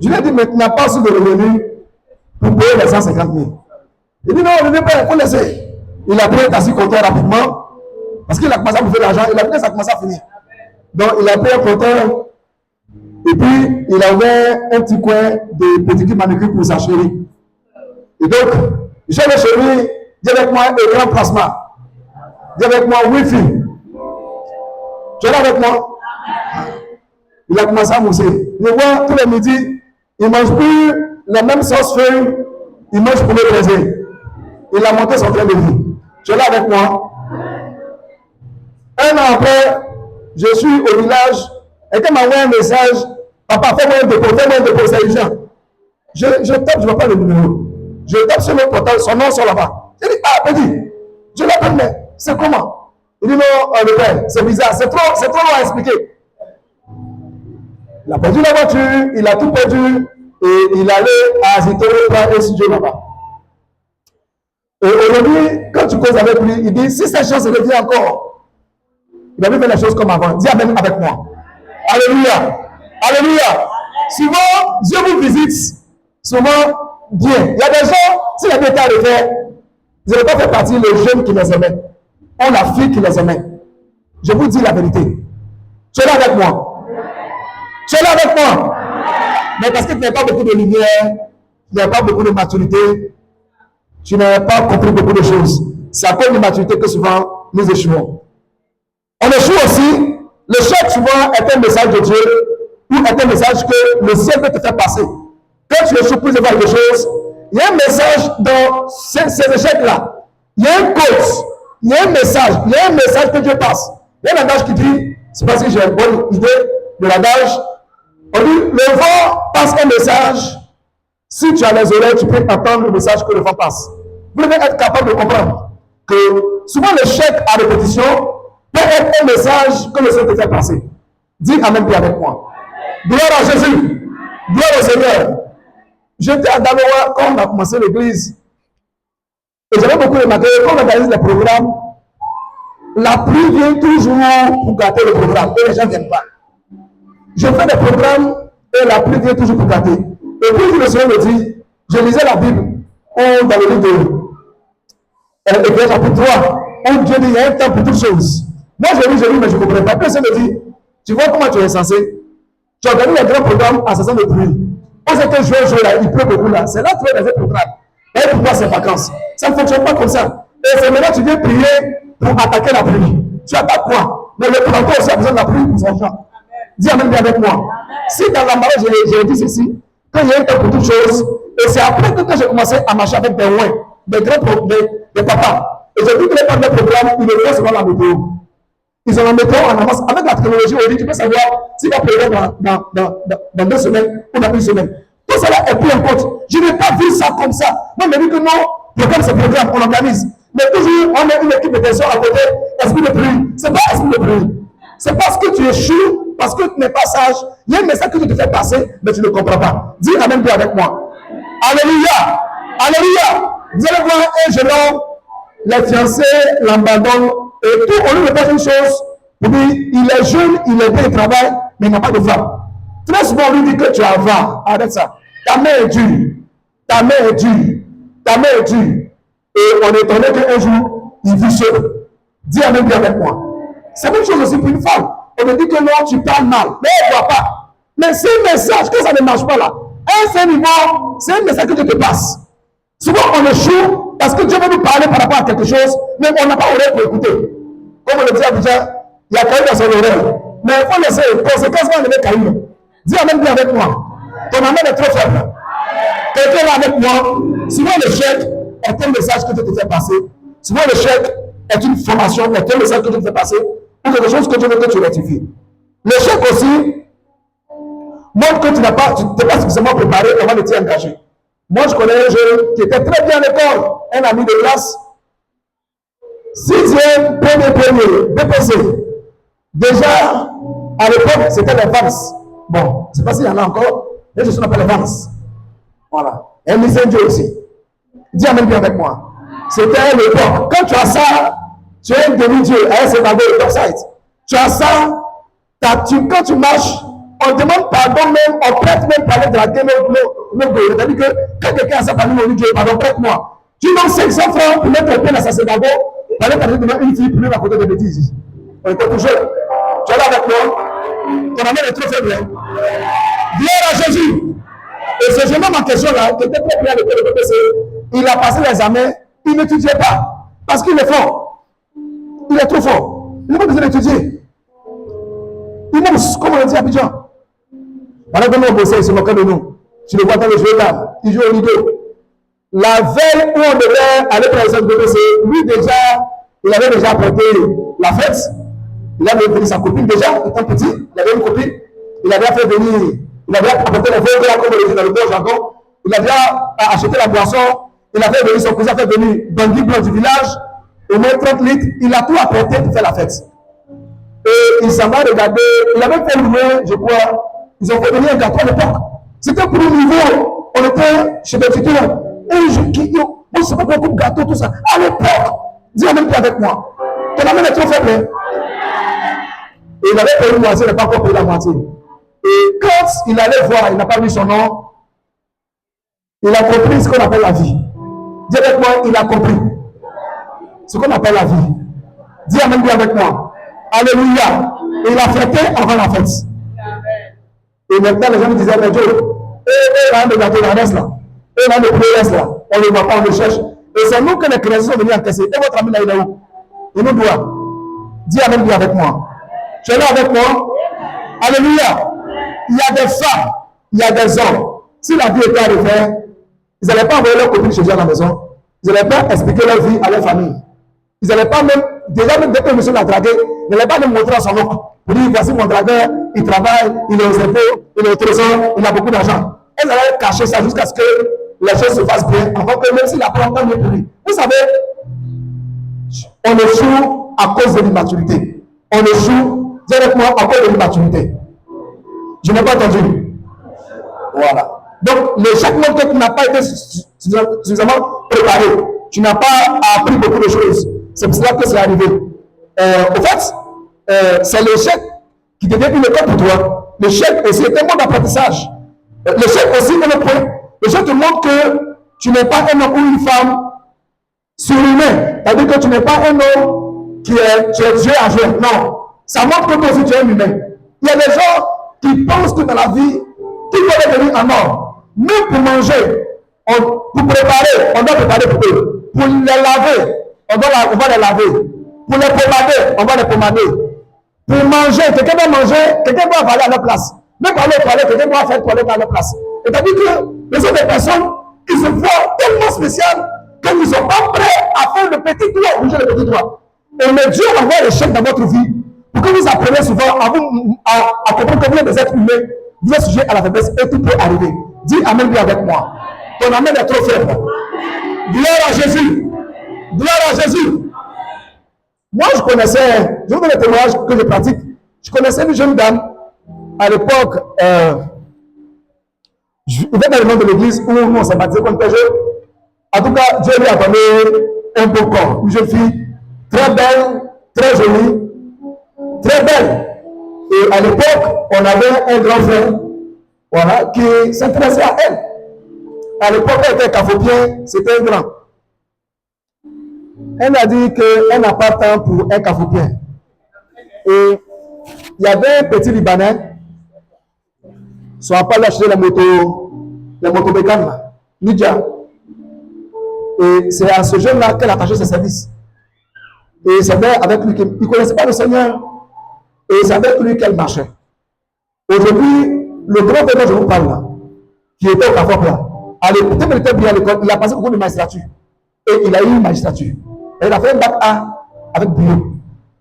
Je lui ai dit, mais tu n'as pas assez de revenus pour payer les 150 000. Il dit, non, ne veux pas, il faut laisser. Il a pris un taxi compteur rapidement, parce qu'il a commencé à bouffer de l'argent, il a vu que ça commençait à finir. Donc, il a pris un compteur, et puis, il a ouvert un petit coin de pédicure manucure pour sa chérie. Et donc, j'ai le chéri, dis avec moi écran plasma. Dis avec moi Wi-Fi. Tu es là avec moi? Il a commencé à mousser. Je vois tous les midis, il ne mange plus les mêmes sauces feuilles, il mange pour le plaisir. Il a monté son train de vie. Tu es là avec moi? Un an après, je suis au village, et quand m'a envoyé un message, papa, fais-moi un dépôt, c'est urgent. Je tape, je ne vois pas le numéro. Je tape sur le portail, son nom sort là-bas. Je dis, ah, petit, je l'appelle, mais c'est comment? Il dit, non, le père, c'est bizarre, c'est trop long à expliquer. Il a perdu la voiture, il a tout perdu, et il allait à Zitoro prendre un studio là-bas. Et aujourd'hui, quand tu causes avec lui, il dit, si cette chose revient encore, il va faire les choses comme avant. Dis amen avec moi. Alléluia. Alléluia. Souvent, Dieu vous visite, souvent, bien. Il y a des gens, s'il avait été à le faire, ils n'avaient pas fait partie les jeunes qui les aimaient, ou la fille qui les aimait. Je vous dis la vérité. Tu es là avec moi. Tu es là avec moi. Mais parce que tu n'as pas beaucoup de lumière, tu n'as pas beaucoup de maturité, tu n'as pas compris beaucoup de choses. C'est à cause de maturité que souvent nous échouons. On échoue aussi. L'échec souvent est un message de Dieu ou est un message que le ciel veut te faire passer. Quand tu échoues plus de quelque chose, il y a un message dans ces échecs-là. Il y a un cause, il y a un message que Dieu passe. Il y a un adage qui dit, c'est parce que j'ai une bonne idée de l'adage, on dit, le vent passe un message. Si tu as les oreilles, tu peux entendre le message que le vent passe. Vous devez être capable de comprendre que souvent l'échec à répétition peut être un message que le Seigneur te fait passer. Dis Amen puis avec moi. Gloire à Jésus. Gloire au Seigneur. J'étais à Daloa quand on a commencé l'église. Et j'avais beaucoup remarqué, quand on organise les programmes, la pluie vient toujours pour gâter le programme. Et les gens ne viennent pas. Je fais des programmes et la pluie vient toujours pour gâter. Et puis le Seigneur me dit, je lisais la Bible dans le livre de Éphèsiens chapitre 3, où Dieu dit, il y a un temps pour toutes choses. Moi je lis, mais je ne comprends pas. Puis le Seigneur me dit, tu vois comment tu es censé? Tu organises un grand programme en saison de pluie. On sait que juin, là, il pleut beaucoup là. C'est là que tu es dans un programme. Et pour moi, c'est vacances. Ça ne fonctionne pas comme ça. Et c'est maintenant que tu viens prier pour attaquer la pluie. Tu attaques quoi? Mais le planteur aussi a besoin de la pluie pour son champ. Dis Amen bien avec moi. Si dans la marée, j'ai dit ceci, quand il y a un temps pour toutes choses, et c'est après que j'ai commencé à marcher avec des ouins, des grands des papas. Et j'ai vu que les parents de programme, ils le font selon la météo. Ils ont la météo en avance. Avec la technologie, aujourd'hui, tu peux savoir s'il va pleurer dans 2 semaines ou dans 1 semaine. Tout cela est pris en compte. Je n'ai pas vu ça comme ça. Moi, je me dis que non, programme, c'est programme, on organise. Mais toujours, on met une équipe de personnes à côté, esprit de pluie. C'est pas esprit de pluie. C'est parce que tu échoues, parce que tu n'es pas sage. Il y a un message que tu te fais passer, mais tu ne comprends pas. Dis Amen bien avec moi. Alléluia. Alléluia. Vous allez voir un jeune homme, les fiancés l'abandonnent, et tout, on lui répète une chose, pour dire, il est jeune, il est bien, il travaille, mais il n'a pas de femme. Très souvent, on lui dit que tu as 20, arrête ça. Ta main est dure, ta main est dure, ta main est dure. Et on est étonné qu'un jour, il vit seul. Dis Amen bien avec moi. C'est la même chose aussi pour une femme. On me dit que non, tu parles mal, mais elle ne voit pas. Mais c'est un message que ça ne marche pas là. Un seul niveau, c'est un message que Dieu te passe. Souvent, on échoue parce que Dieu veut nous parler par rapport à quelque chose, mais on n'a pas oreille pour écouter. Comme on le dit à Abidjan, il y a caillou dans son oreille. Mais il faut laisser, conséquence, on le caillou. Dis Amen bien avec moi. Ton amen est trop faible. Quelqu'un là avec moi, souvent l'échec est un message que Dieu te fait passer. Souvent l'échec est une formation, est un message que Dieu te fait passer, ou quelque chose que Dieu veut que tu rectifies. L'échec aussi montre que tu n'es pas suffisamment préparé avant de t'y engager. Moi, je connais un jeune qui était très bien à l'école, un ami de classe, 6e, premier, BPC. Déjà, à l'époque, c'était les Vans. Bon, je ne sais pas s'il y en a encore, mais je suis appelé les Vans. Voilà. Et lycée Dieu aussi. Dis Amen bien avec moi. C'était l'époque. Quand tu as ça, tu es un demi-dieu, à un site. Tu as ça, quand tu marches, on demande pardon même, on prête même parler de la gueule, c'est-à-dire que quand quelqu'un a ça parmi nous, on dit pardon, prête-moi. Tu donnes 500 francs pour mettre un peu dans sa synagogue, pour aller parler devant une fille pour lui raconter des bêtises. On était toujours. Tu es là avec moi, ton amour est trop faible. Gloire à Jésus. Et ce jeune homme en question là, qui était très bien avec le PPC, il a passé les examens, il n'étudiait pas, parce qu'il est fort. Il est trop fort. Il n'a pas besoin d'étudier. Il mousse, comme on le dit à Abidjan. Pendant que nous bossons, il se moquait de nous. Tu le vois dans le jeu là, il joue au rideau. La veille où on devait aller par exemple BPC, lui déjà, il avait déjà apporté la fête. Il avait venu sa copine déjà, étant petit, il avait une copine. Il avait fait venir, il avait apporté les feuilles comme on le dit dans le bon jargon. Il avait acheté la boisson, il avait venu, son cousin a fait venir Bangui blanc du village, au moins 30 litres, il a tout apporté pour faire la fête. Et il s'en va regarder, il avait fait louer, je crois, ils ont fait venir un gâteau à l'époque. C'était pour le niveau, on était chez des titulaires. Et on ne sait pas beaucoup de gâteaux, tout ça. À l'époque, dis en même temps avec moi, ton amène est trop faible. Et il avait payé une moitié, il n'a pas encore payé la moitié. Et quand il allait voir, il n'a pas vu son nom, il a compris ce qu'on appelle la vie. Dis avec moi, il a compris ce qu'on appelle la vie. Dis amen bien avec moi. Alléluia. Et il a fêté avant la fête. Et maintenant, les gens me disaient, mais Dieu, Et là, de la tolérance là. Et là, de promesses là. On ne le voit pas, on le cherche. Et c'est nous que les chrétiens sont venus encaisser. Et votre ami là, il est où? Il nous doit. Dis Amen, dis avec moi. Tu es là avec moi? Alléluia. Il y a des femmes, il y a des hommes. Si la vie était à refaire, ils n'allaient pas envoyer leurs copines chez eux à la maison. Ils n'allaient pas expliquer leur vie à leur famille. Ils n'allaient pas même, déjà même dès que monsieur l'a dragué, ils n'allaient pas même montrer à son oncle. Pour dire, voici mon dragueur, il travaille, il est aux impôts, il est au trésor, il a beaucoup d'argent. Elles allaient cacher ça jusqu'à ce que les choses se fassent bien, avant que même s'il apprend tant mieux pour lui. Vous savez, on échoue à cause de l'immaturité. On échoue directement à cause de l'immaturité. Je n'ai pas entendu. Voilà. Donc, l'échec montre que tu n'as pas été suffisamment préparé. Tu n'as pas appris beaucoup de choses. C'est pour cela que c'est arrivé. Au fait, c'est l'échec qui devient une école pour toi. L'échec aussi est un mode d'apprentissage. L'échec aussi est le point. L'échec te montre que tu n'es pas un homme ou une femme surhumain. C'est-à-dire que tu n'es pas un homme qui est Dieu à jouer. Non. Ça montre que toi aussi tu es un humain. Il y a des gens qui pensent que dans la vie, tout doit devenir un homme. Même pour manger, pour préparer, on doit préparer pour eux. Pour les laver, on va les laver. Pour les pomader, on va les pomader. Pour manger, quelqu'un doit manger, quelqu'un doit avaler à leur place. Même pour aller aux toilettes, quelqu'un doit faire toilette à leur place. C'est-à-dire que les autres personnes, ils se voient tellement spéciales qu'ils ne sont pas prêts à faire le petit doigt, bouger le petit doigt. Et mais Dieu envoie l'échec dans votre vie pour que vous appreniez souvent à comprendre que vous êtes des êtres humains, vous êtes sujet à la faiblesse et tout peut arriver. Dis Amen, bien avec moi. Ton Amen est trop faible. Gloire à Jésus. Gloire à Jésus. Moi, je vous donne le témoignage que je pratique. Je connaissais une jeune dame à l'époque. Je vais dans le nom de l'église où nous on s'est baptisé comme péché. En tout cas, Dieu lui a donné un beau corps. Une jeune fille très belle, très jolie, très belle. Et à l'époque, on avait un grand frère, voilà, qui s'intéressait à elle. À l'époque, elle était cafopien, c'était un grand. Elle a dit qu'elle n'a pas de temps pour un cafopien. Et il y avait un petit Libanais, son papa lui a acheté la moto bécane là, Lydia. Et c'est à ce jeune-là qu'elle a attaché ses services. Et c'est avec lui qu'il ne connaissait pas le Seigneur. Et c'est avec lui qu'elle marchait. Aujourd'hui, le grand frère dont je vous parle là, qui était au Cafop là, à l'époque, il était bien à l'école, il a passé beaucoup de magistrature. Et il a eu une magistrature. Et il a fait un bac A avec bio.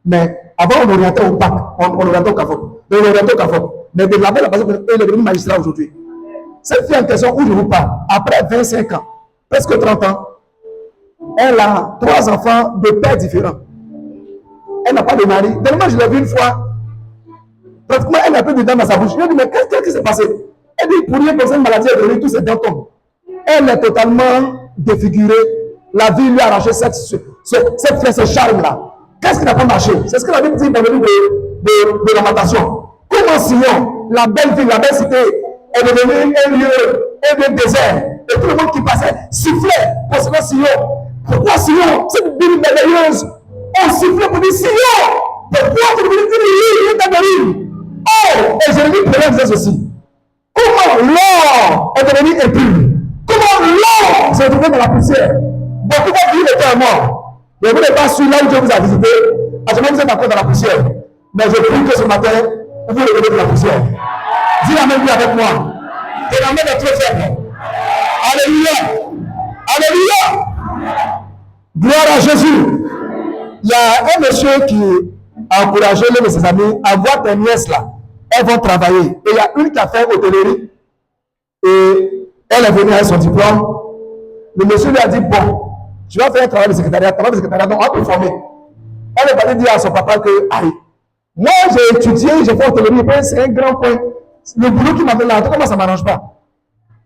Mais avant, on orientait au bac, on orientait au Cafop. On orientait au Cafop. Mais de là-bas, il a passé, il est devenu magistrat aujourd'hui. Cette fille en question où je vous parle, après 25 ans, presque 30 ans, elle a 3 enfants de pères différents. Elle n'a pas de mari. Tellement je l'ai vu une fois, pratiquement elle n'a plus de dents dans sa bouche. Je lui ai dit, mais qu'est-ce qui s'est passé? Elle dit, pour rien penser une maladie, elle a donné tous ses dents tombent. Elle est totalement défigurée. La vie lui a arraché ce charme-là. Qu'est-ce qui n'a pas marché? C'est ce que la Bible dit dans le livre de Lamentation. Comment Sion, la belle ville, la belle cité, est devenue un lieu désert? Et tout le monde qui passait sifflait concernant Sion. Pourquoi Sion? C'est une ville merveilleuse. On sifflait pour dire Sion. Pourquoi tu es devenu une ville? Oh, et Jérémie Pélin disait ceci. Comment l'or est devenu impur? Comment l'or s'est retrouvé dans la poussière? Beaucoup de vie était mort. Mais vous n'êtes pas su là où Dieu vous a visité. À ce moment, vous êtes encore dans la poussière. Mais je prie que ce matin, vous revenez de la poussière. Dis la même vie avec moi. Et la main est trop faible. Alléluia. Alléluia. Gloire à Jésus. Il y a un monsieur qui a encouragé l'un de ses amis à voir tes nièces là. Elles vont travailler. Et il y a une qui a fait hôtellerie. Et elle est venue avec son diplôme. Le monsieur lui a dit, bon, tu vas faire un travail de secrétariat, donc on va te former. Elle est partie dire à son papa que, aïe, moi j'ai étudié, j'ai fait hôtellerie, c'est un grand point. Le boulot qui m'avait là, en tout cas, moi ça ne m'arrange pas.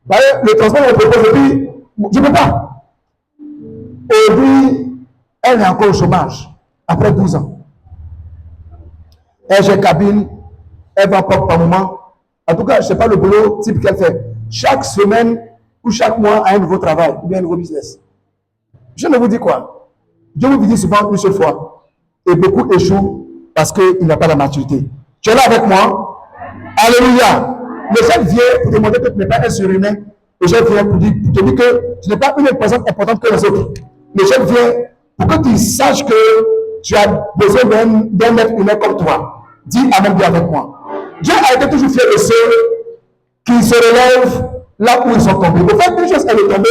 Le transport me propose, et puis, je ne peux pas. Aujourd'hui, elle est encore au chômage, après 12 ans. Elle, j'ai cabine, elle va pas par moment. En tout cas, je ne sais pas le boulot type qu'elle fait. Chaque semaine ou chaque mois, a un nouveau travail, ou bien un nouveau business. Je ne vous dis quoi. Dieu vous dit souvent une seule fois. Et beaucoup échouent parce qu'il n'a pas la maturité. Tu es là avec moi? Alléluia. Le chef vient pour te montrer que tu n'es pas un surhumain. Le chef vient pour te dire que tu n'es pas une personne importante que les autres. Le chef vient pour que tu saches que tu as besoin d'un être humain comme toi. Dis Amen bien avec moi. Dieu a été toujours fier de ceux qui se relèvent là où ils sont tombés. Au fait, une chose elle est tombée,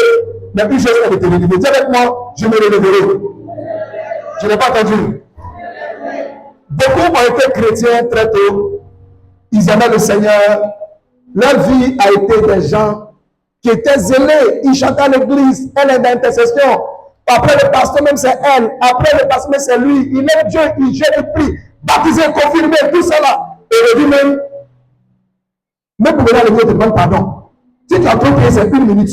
mais une chose elle est élevée. Dis avec moi, je me relèverai. Je n'ai pas entendu. Beaucoup ont été chrétiens très tôt. Ils aimaient le Seigneur. Leur vie a été des gens qui étaient zélés. Ils chantaient à l'église. Elle est d'intercession. Après le pasteur même c'est elle. Après le pasteur même c'est lui. Il aime Dieu. Il gère le prix. Baptisé, confirmé, tout ça là. Et aujourd'hui même pour venir à l'église, te demande pardon. Si tu as trop prié, c'est 1 minute.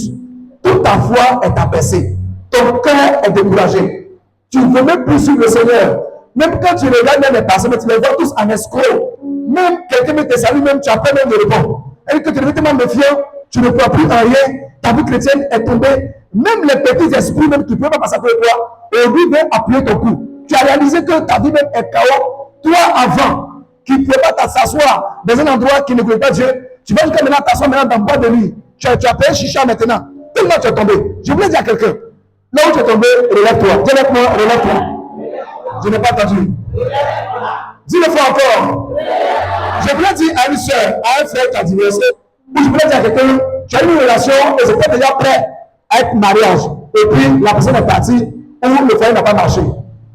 Toute ta foi est abaissée. Ton cœur est découragé. Tu ne veux même plus suivre le Seigneur. Même quand tu regardes même les pasteurs, tu les vois tous en escroc. Même quelqu'un me te salue, même tu as peur même de répondre. Et que tu deviens tellement méfiant, tu ne crois plus en rien. Ta vie chrétienne est tombée. Même les petits esprits, même qui ne peuvent pas passer à côté de toi, aujourd'hui viennent appuyer ton cou. Tu as réalisé que ta vie même est chaos. Toi, avant, qui ne pouvais pas s'asseoir dans un endroit qui ne connaît pas Dieu, tu vas jusqu'à maintenant t'asseoir maintenant dans le bois de nuit. Tu as payé chicha maintenant. Tellement tu es tombé. Je voulais dire à quelqu'un, là où tu es tombé, relève-toi. Dis avec moi, relève-toi. Je n'ai pas entendu. Dis-le fois encore. Je voulais dire à une soeur, à un frère qui a divorcé, ou je voulais dire à quelqu'un, tu as eu une relation et c'était déjà prêt à être mariage. Et puis la personne est partie ou le foyer n'a pas marché.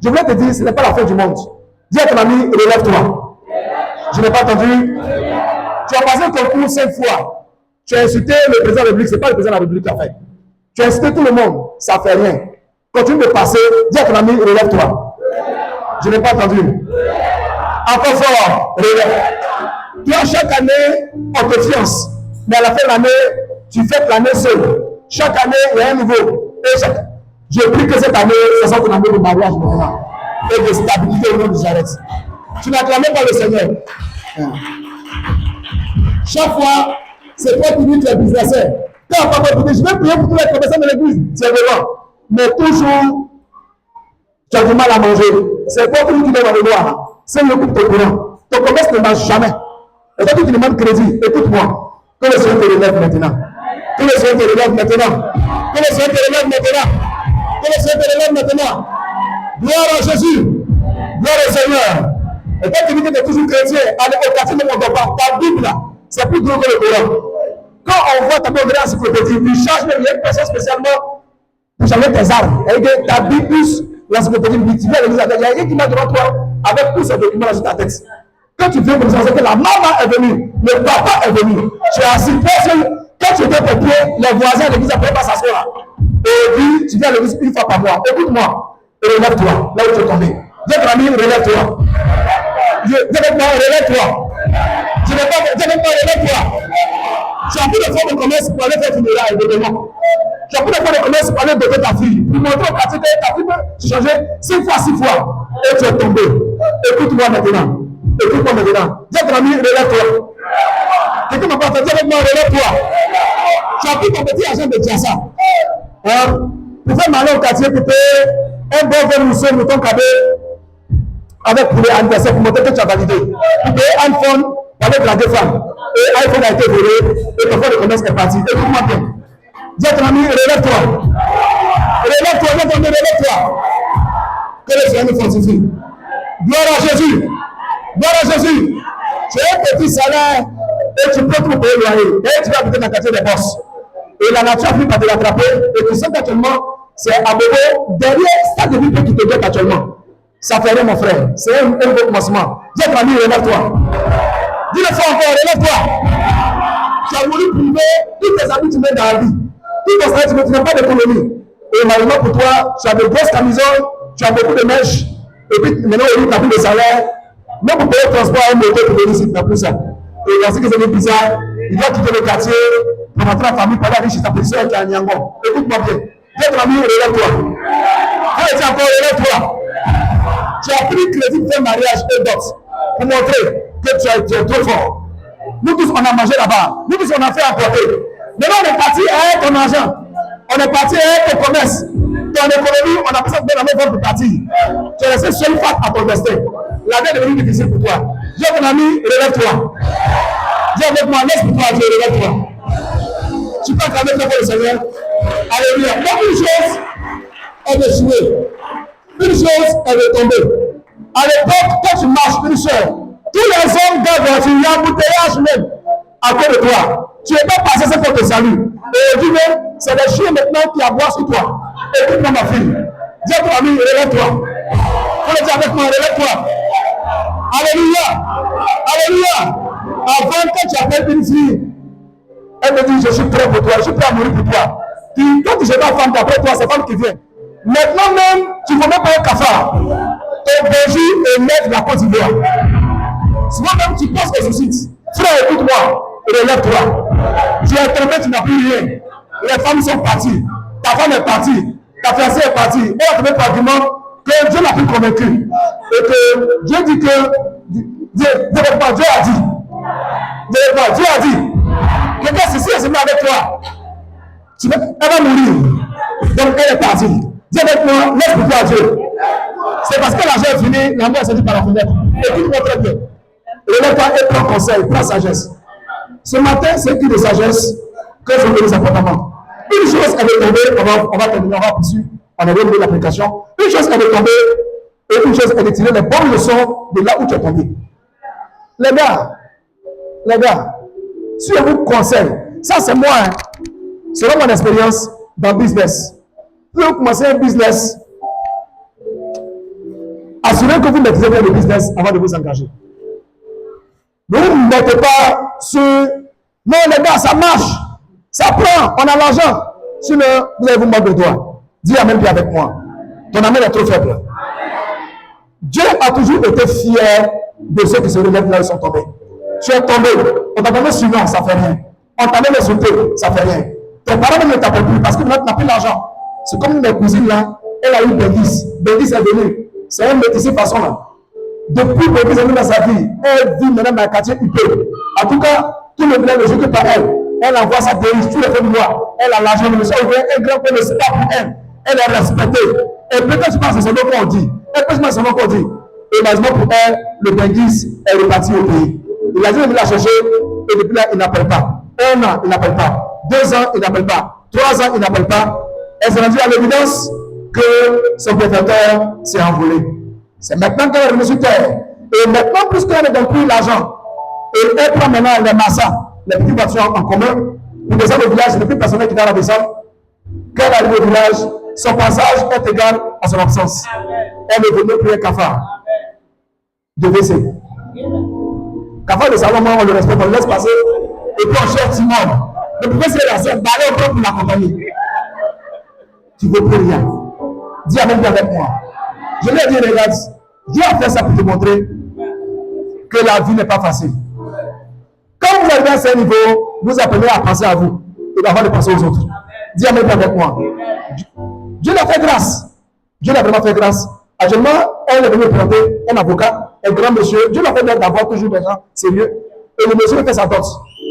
Je voulais te dire, ce n'est pas la fin du monde. Dis à ton ami, relève-toi. Je n'ai pas entendu. Tu as passé ton cours 5 fois. Tu as insulté le président de la République, ce n'est pas le président de la République qui a fait. Tu as insulté tout le monde, ça ne fait rien. Continue de passer, dis à ton ami, relève-toi. Je n'ai pas entendu. Encore fort, relève. Toi, chaque année, on te fiance. Mais à la fin de l'année, tu fais l'année seule. Chaque année, il y a un niveau. Je prie que cette année, ce soit ton année de mariage maintenant. Et de stabilité au nom de Nazareth. Tu n'acclames pas le Seigneur. Chaque fois, c'est toi qui dis que tu es businesseur. Quand papa te dit, je vais prier pour tous les commerçants de l'église, c'est devant. Mais toujours, tu as du mal à manger. C'est toi qui dois le voir. C'est le coup de ton courant. Ton commerce ne marche jamais. Et toi qui demandes crédit, écoute-moi. Que le Seigneur te relève maintenant. Que le Seigneur te relève maintenant. Que le Seigneur te relève maintenant. Que le Seigneur te relève maintenant. Gloire à Jésus. Gloire au Seigneur. Et quand tu dis que tu es toujours chrétien, au quartier de mon papa, ta Bible là, c'est plus gros que le Coran. Quand on voit ta Bible dans l'encyclopédie, il charge même, il y a une personne spécialement pour changer tes armes. Et que ta Bible plus l'encyclopédie, tu viens à l'église avec, il y a rien qui met devant toi avec tous ces documents dans ta tête. Quand tu viens comme ça, c'est que la maman est venue, le papa est venu. Tu es assis, quand tu étais tes pieds, les voisins de l'église ne peuvent pas s'asseoir. Et puis, tu viens à l'église une fois par mois. Écoute-moi, et relève-toi, là où tu es tombé. Dis à ton ami, relève-toi. Dis avec moi, relève-toi. Je n'ai pas, dis avec moi, relève-toi. Tu as plus de fonds de commerce pour aller faire funérailles de demain. Tu as plus de fonds de commerce pour aller doter ta fille. Pour montrer au quartier que ta fille peut changer 6 fois. Et tu es tombé. Écoute-moi maintenant. Écoute-moi maintenant. Dis à ton ami, relève-toi. Quelqu'un m'a pas entendu avec moi, relève-toi. Tu as pris ton petit agent de Diassa. Pour faire mal au quartier, pour payer un bon verre mousseux, mouton cabé, avec pour les anniversaires, pour montrer que tu as validé. Pour payer un iPhone, pour aller draguer femme. Et l'iPhone a été volé, et ton fonds de commerce est parti. Écoute-moi bien. Dis à ton ami, relève-toi. Relève-toi, dis à ton ami, relève-toi. Que le Seigneur nous fortifie. Gloire à Jésus. Gloire à Jésus. Tu as un petit salaire et tu peux tout payer loyer. Et tu vas habiter dans le quartier des boss. Et la nature a fini par te rattraper. Et tu sais qu'actuellement, c'est à Bobo, derrière ça de vie qui te guette actuellement. Ça fait rien, mon frère. C'est un beau commencement. Dis à ton ami, relève-toi. Dis-le fort encore, relève-toi. Tu as voulu prouver tous tes amis, tu mets dans la vie. Tout ton salaire, tu n'as pas d'économie. Et malheureusement pour toi, tu as de grosses camisoles, tu as beaucoup de mèches. Et puis maintenant, tu n'as plus de salaire. Même pour payer le transport à un moteur pour venir ici, tu n'as plus ça. Et dans ce que c'est bizarre, il doit quitter le quartier pour rentrer en famille, pour aller chez sa position qui est à Nyangon. Écoute-moi bien. Dis à ton ami, relève-toi. Allez, tiens encore, relève-toi. Tu as pris crédit pour faire mariage et d'autres, pour montrer que tu es trop fort. Nous tous, on a mangé là-bas. Nous tous, on a fait emporter. Maintenant, on est parti avec ton argent. On est parti avec ton commerce. Ton économie, on a besoin de la même pour partir. Tu es resté seul face à ton destin. La vie est devenue difficile pour toi. Dis à ton ami, relève-toi. Dis avec moi, laisse pour toi Dieu, relève-toi. Tu peux acclamer très fort le Seigneur. Alléluia. Donc une chose est d'échouer. Une chose est de tomber. À l'époque, quand tu marches, une soeur, tous les hommes gardent voiture, il y a un embouteillage même à côté de toi. Tu n'es pas passé, c'est pour te saluer. Et Dieu, c'est les chiens maintenant qui aboient sur toi. Écoute-moi, ma fille. Dis à ton ami, relève-toi. Faut le dire avec moi, relève-toi. Alléluia. Alléluia. Avant que tu appelles une fille, elle me dit, je suis prêt pour toi, je suis prêt à mourir pour toi. Quand tu jettes ta femme, après toi, c'est femme qui vient. Maintenant même, tu ne vas même pas un cafard. Ton bonjour élève la Côte d'Ivoire. Souvent même, tu penses au suicide. Frère, écoute-moi, relève-toi. Tu es tombé, tu n'as plus rien. Les femmes sont parties. Ta femme est partie. Ta fiancée est partie. Elle a trouvé par argument que Dieu l'a plus convaincu. Et que Dieu dit que Dieu a dit. Dieu a dit. Quelqu'un ceci est seulement avec toi. Elle va mourir. Donc elle est partie. Dis avec moi, laisse pour toi Dieu. C'est parce que l'argent est fini, l'amour est sorti par la fenêtre. Écoute-moi très bien. Relève-toi et prends conseil, prends sagesse. Ce matin, c'est un cri de sagesse que je veux vous apporter. Une chose est de tomber, on va terminer, on va poursuivre, on a donné l'application. Une chose est de tomber et une chose est de tirer les bonnes leçons de là où tu es tombé. Les gars, si je vous conseille, ça c'est moi, hein, selon mon expérience dans le business. Si vous commencez un business, assurez que vous maîtrisez bien le business avant de vous engager. Ne vous mettez pas sur non les gars, ça marche, ça prend, on a l'argent. Sinon, vous allez vous mordre le doigt. Dis amen bien avec moi. Ton amen est trop faible. Dieu a toujours été fier de ceux qui se relèvent là où ils sont tombés. Tu es tombé, on t'a donné suivant, ça fait rien. On t'a même insulté, ça fait rien. Tes parents ne t'appellent plus parce que maintenant tu n'as plus l'argent. C'est comme mes cousines là, elle a eu Bédis. Bédis est venue. C'est un métis façon là. Depuis Bédis est venue dans sa vie, elle vit maintenant dans le quartier UP. En tout cas, tout le blé ne joue que par elle. Elle envoie sa délice, tous les femmes noirs. Elle a l'argent, le monsieur ouvert, un grand peu de star pour elle. Elle est respectée. Et peut-être je pense que c'est ce qu'on dit. Elle peut se mettre ce qu'on dit. Et malheureusement pour elle, le Bédis est reparti au pays. Il a dit qu'il l'a cherché et depuis là, il n'appelle pas. 1 an, il n'appelle pas. 2 ans, il n'appelle pas. 3 ans, il n'appelle pas. Elle s'est rendue à l'évidence que son prédateur s'est envolé. C'est maintenant qu'elle est revenue sur terre. Et maintenant, puisqu'elle ne donne plus l'argent, et elle prend maintenant les massas, les petites voitures en commun, pour descendre au village, il n'y a plus personne qui doit la descendre. Quand elle arrive au village, son passage est égal à son absence. Elle ne venait plus un cafard de WC. Cafard de salon, on le respecte, on le laisse passer, et puis on cherche Timon. Le professeur est là, c'est balai au pour l'accompagner. Tu ne veux plus rien. Dis amen bien avec moi. Je lui ai dit, regarde, Dieu a fait ça pour te montrer que la vie n'est pas facile. Quand vous arrivez à ce niveau, vous appelez à penser à vous et avant de penser aux autres. Dis amen bien avec moi. Dieu l'a fait grâce. Dieu l'a vraiment fait grâce. Actuellement, elle est venue présenter un avocat, un grand monsieur. Dieu l'a fait d'avoir toujours des gens sérieux. Et le monsieur fait sa dot.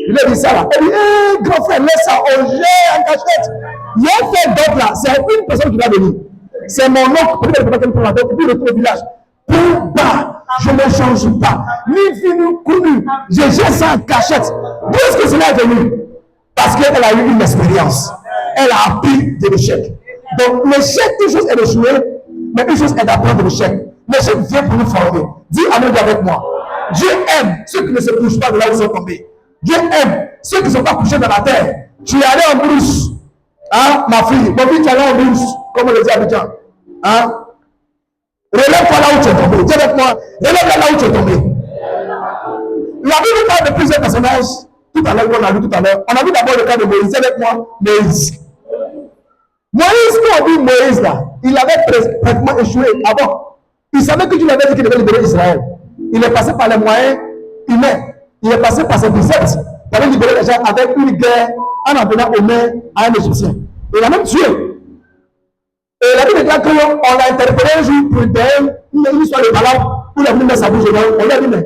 Il a dit ça là. Elle dit, hé, grand frère, laisse ça, on gère en cachette. Il a fait dot là. C'est une personne qui va venir. C'est mon oncle. Peut-être que quelqu'un prend la dot et puis il retourne au village. Pour bas, je ne change pas. Ni fini, connu. Je gère ça en cachette. D'où est-ce que cela est venu? Parce qu'elle a eu une expérience. Elle a appris de l'échec. Donc, l'échec, une chose est d'échouer, mais une chose est d'apprendre de l'échec. L'échec vient pour nous former. Dis amen avec moi. Dieu aime ceux qui ne se couchent pas de là où ils sont tombés. Dieu aime ceux qui ne sont pas couchés dans la terre. Tu es allé en brousse. Hein, ma fille? Mon fils, tu es allé en brousse, comme on le dit à Abidjan. Hein? Relève-toi là où tu es tombé. Dis avec moi, relève-toi là où tu es tombé. La Bible parle de plusieurs personnages. Tout à l'heure, on a vu tout à l'heure. On a vu d'abord le cas de Moïse. Dis avec moi, Moïse. Moïse, quand on dit Moïse là, il avait pratiquement échoué avant. Il savait que Dieu lui avait dit qu'il devait libérer Israël. Il est passé par les moyens humains. Il est passé par ses biceps. Il avait libéré les gens avec une guerre en donnant aux mains à un Égyptien. Il a même tué. Et la Bible dit qu'on l'a interpellé un jour pour une histoire de Balaam où il a voulu mettre sa bouche dedans. On lui a dit, mais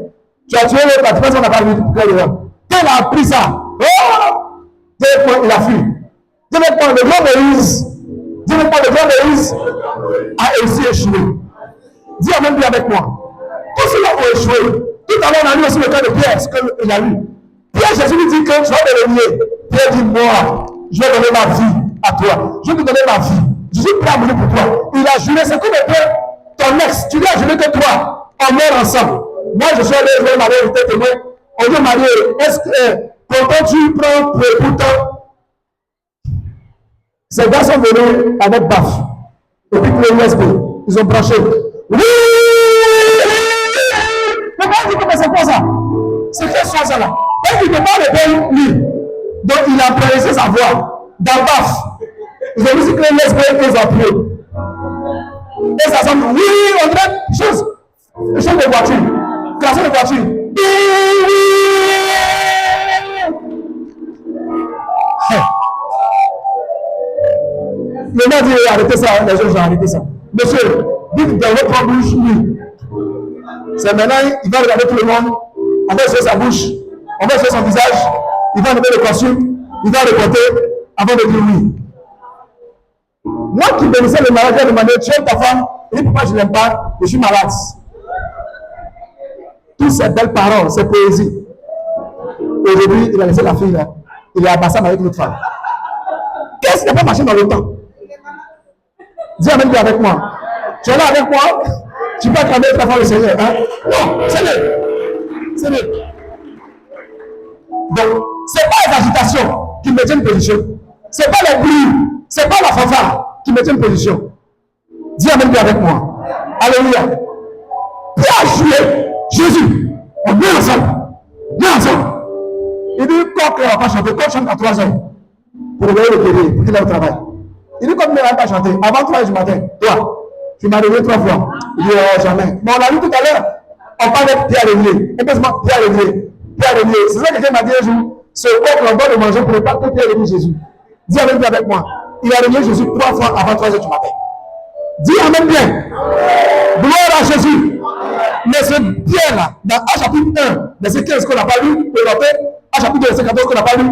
tu as tué l'autre, tu penses qu'on n'a pas vu dedans. Quand il a appris ça, il a fui. Dis avec moi, le grand Moïse, a aussi échoué. Dis amen bien avec moi. Tous ceux-là ont échoué. Tout à l'heure, on a lu aussi le cas de Pierre, ce qu'il a lu. Pierre, Jésus lui dit que tu vas me renier. Pierre dit, moi, je vais donner ma vie à toi. Je vais te donner ma vie. Je suis prêt à mourir pour toi. Il a juré, c'est comme un peu ton ex. Tu lui as juré que toi, on meurt ensemble. Moi, je suis allé, je vais marier, j'étais témoin. On veut marier. Est-ce que, quand tu prends pour temps, ces gars sont venus avec baf. Et puis pour le USB, ils ont branché. Oui! Mais pas dit que c'est quoi ça? C'est quelle chose ça là? Et il ne peut pas répondre lui. Donc il a prononcé sa voix dans baf. Ils ont dit que le USB ils ont pris. Et ça semble, oui, on dirait chose de voiture. Classeur de voiture. Le mec dit, arrêtez ça, les gens ont arrêté ça. Monsieur, dites dans votre bouche, oui. C'est maintenant, il va regarder tout le monde, on va essayer sa bouche, on va essayer son visage, il va enlever le costume, il va reporter avant de dire oui. Moi qui bénissais le mariage, de manière, tu aimes ta femme, il dit pourquoi je ne l'aime pas, je suis malade. Toutes ces belles paroles, ces poésies. Aujourd'hui, il a laissé la fille là, il est à Bassam avec l'autre femme. Qu'est-ce qui n'a pas marché dans le temps? Dis Amen avec moi. Tu es là avec moi? Tu peux acclamer ta femme le Seigneur. Hein? Non, c'est le. C'est le. Donc, ce n'est pas les agitations qui maintiennent une position. Ce n'est pas les bruits. Ce n'est pas la fanfare qui maintient une position. Dis Amen avec moi. Alléluia. Pierre a joué Jésus. On est ensemble. On est ensemble. Il dit, quand on ne va pas chanter, quand on chante à 3 heures, pour réveiller le bébé, pour qu'il aille au travail. Il dit, comme tu ne vas pas chanter, avant 3 heures du matin, toi, tu m'as réveillé 3 fois. Il dit, oh, jamais. Mais on a vu tout à l'heure, on parle de Pierre Réveillé. Écoute-moi, Pierre Réveillé. Pierre Réveillé. C'est ça que quelqu'un m'a dit un jour, ce coq, on doit le manger pour ne pas que Pierre réveille Jésus. Dis Amen bien avec moi. Il a réveillé Jésus 3 fois avant 3 heures du matin. Dis Amen bien. Gloire à Jésus. Mais ce Pierre-là, dans Actes chapitre 1, verset 15 qu'on n'a pas lu, Actes chapitre 2, verset 14 qu'on n'a pas lu,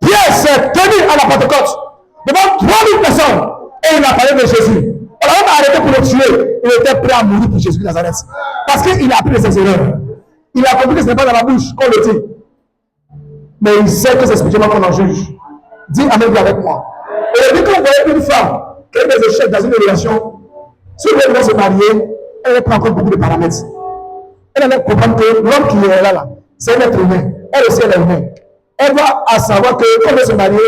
Pierre s'est tenu à la Pentecôte devant 3000 personnes et il a parlé de Jésus. On l'a même arrêté pour le tuer. Il était prêt à mourir pour Jésus de Nazareth. Parce qu'il a appris de ses erreurs. Il a compris que ce n'est pas dans la bouche qu'on le dit. Mais il sait que c'est spirituellement qu'on en juge. Dis Amen avec moi. Et dès qu'on voyait une femme qui a des échecs dans une relation, si elle doit se marier, elle prend en compte beaucoup de paramètres. Elle allait comprendre que l'homme qui est là, c'est un être humain. Elle aussi, elle est humaine. Elle va à savoir que quand on veut se marier,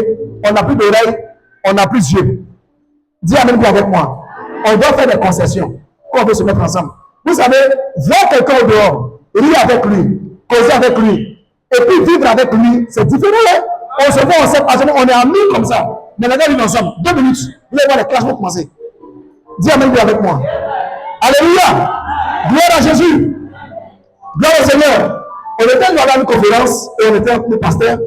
on n'a plus d'oreilles, on n'a plus d'yeux. Dis Amen avec moi. On doit faire des concessions quand on veut se mettre ensemble. Vous savez, voir quelqu'un au dehors, rire avec lui, causer avec lui, et puis vivre avec lui, c'est différent. Hein? On se voit, on sait pas, on est amis comme ça. Mais les gars vivent ensemble. 2 minutes, vous allez voir les classes vont commencer. Dis Amen avec moi. Alléluia. Gloire à Jésus. Gloire au Seigneur. On était dans une conférence et on était avec le pasteur.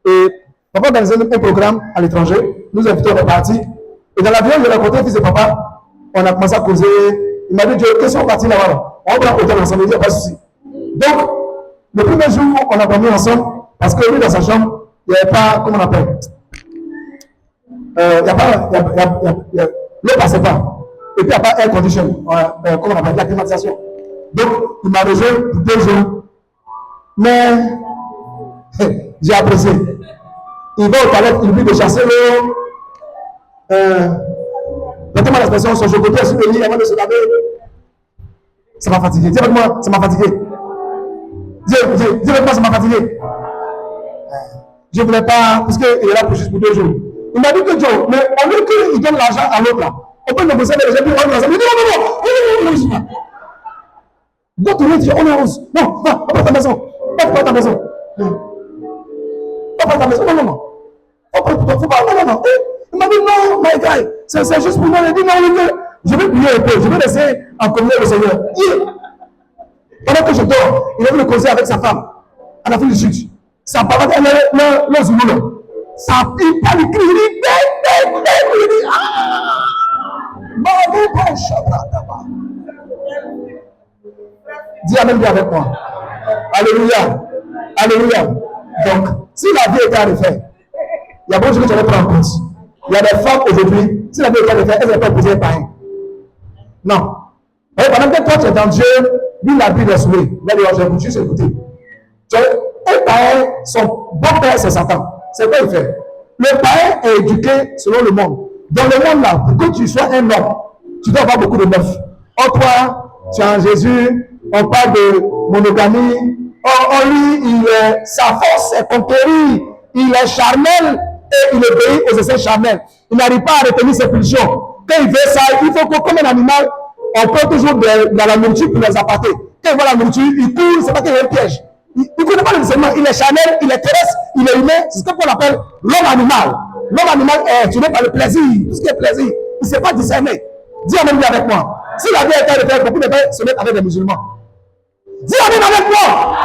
Et papa organisait un programme à l'étranger. Nous invitons, on est partis. Et dans l'avion, j'ai rencontré le fils de papa. On a commencé à causer. Il m'a dit, Dieu, qu'est-ce qu'on partit là-bas? On va hôtel ensemble. Il dit, il n'y a pas de souci. Donc, le premier jour, on a dormi ensemble parce que lui, dans sa chambre, il n'y avait pas, comment on appelle? Il n'y a pas, l'eau ne passait pas. Et puis, il n'y a pas air condition. Comment on appelle? La climatisation. Donc, il m'a rejoint pour 2 jours. Mais, j'ai apprécié. Il va aux toilettes, il oublie de chasser l'eau. Mettez-moi l'expression, son jogoté sur le lit avant de se laver. Ça m'a fatigué. Dis avec moi, ça m'a fatigué. Dis avec moi, ça m'a fatigué. Je ne voulais pas, parce qu'il est là pour juste pour 2 jours. Il m'a dit que Dieu, mais au lieu qu'il donne l'argent à l'autre là, on peut négocier avec les gens, puis on va ensemble. Il dit non. Go to reach on est rose. Non, va pas ta maison. Pas ta maison. Pas ta maison. Non. Faut pas. Non. Il m'a dit non, my guy. C'est juste pour moi. Il dit non, je vais prier un peu. Je vais laisser en communion le Seigneur. Pendant que je dors, il est venu causer avec sa femme en Afrique du Sud. Sa parole, elle est le Zoulou là. Ça, il parle, il crie, il dit dis Amen bien avec moi. Alléluia. Donc, si la vie était à refaire, il y a beaucoup de choses que tu allais prendre en compte. Il y a des femmes aujourd'hui, si la vie était à refaire, elles n'allaient pas épouser un païen. Non. Pendant que toi tu es dans Dieu, lui la vie est souillée. Il va dire, je vais juste écouter. Un païen, son beau-père, c'est Satan. C'est quoi il fait? Le païen est éduqué selon le monde. Dans le monde là, pour que tu sois un homme, tu dois avoir beaucoup de meufs. Oh toi, tu es en Jésus, on parle de monogamie. Oh lui, sa force est conquérie. Il est charnel et il obéit aux essais charnels. Il n'arrive pas à retenir ses pulsions. Quand il veut ça, il faut que, comme un animal, on prend toujours dans la nourriture pour les appâter. Quand il voit la nourriture, il court, c'est pas qu'il y a un piège. Il ne connaît pas le discernement. Il est charnel, il est terrestre, il est humain. C'est ce qu'on appelle l'homme animal. L'homme animal est tué par le plaisir. Tout ce qui est plaisir, il ne sait pas discerner. Dis Amen bien avec moi. Si la vie était refaite, beaucoup de gens se mettent avec des musulmans. Dis Amen avec moi.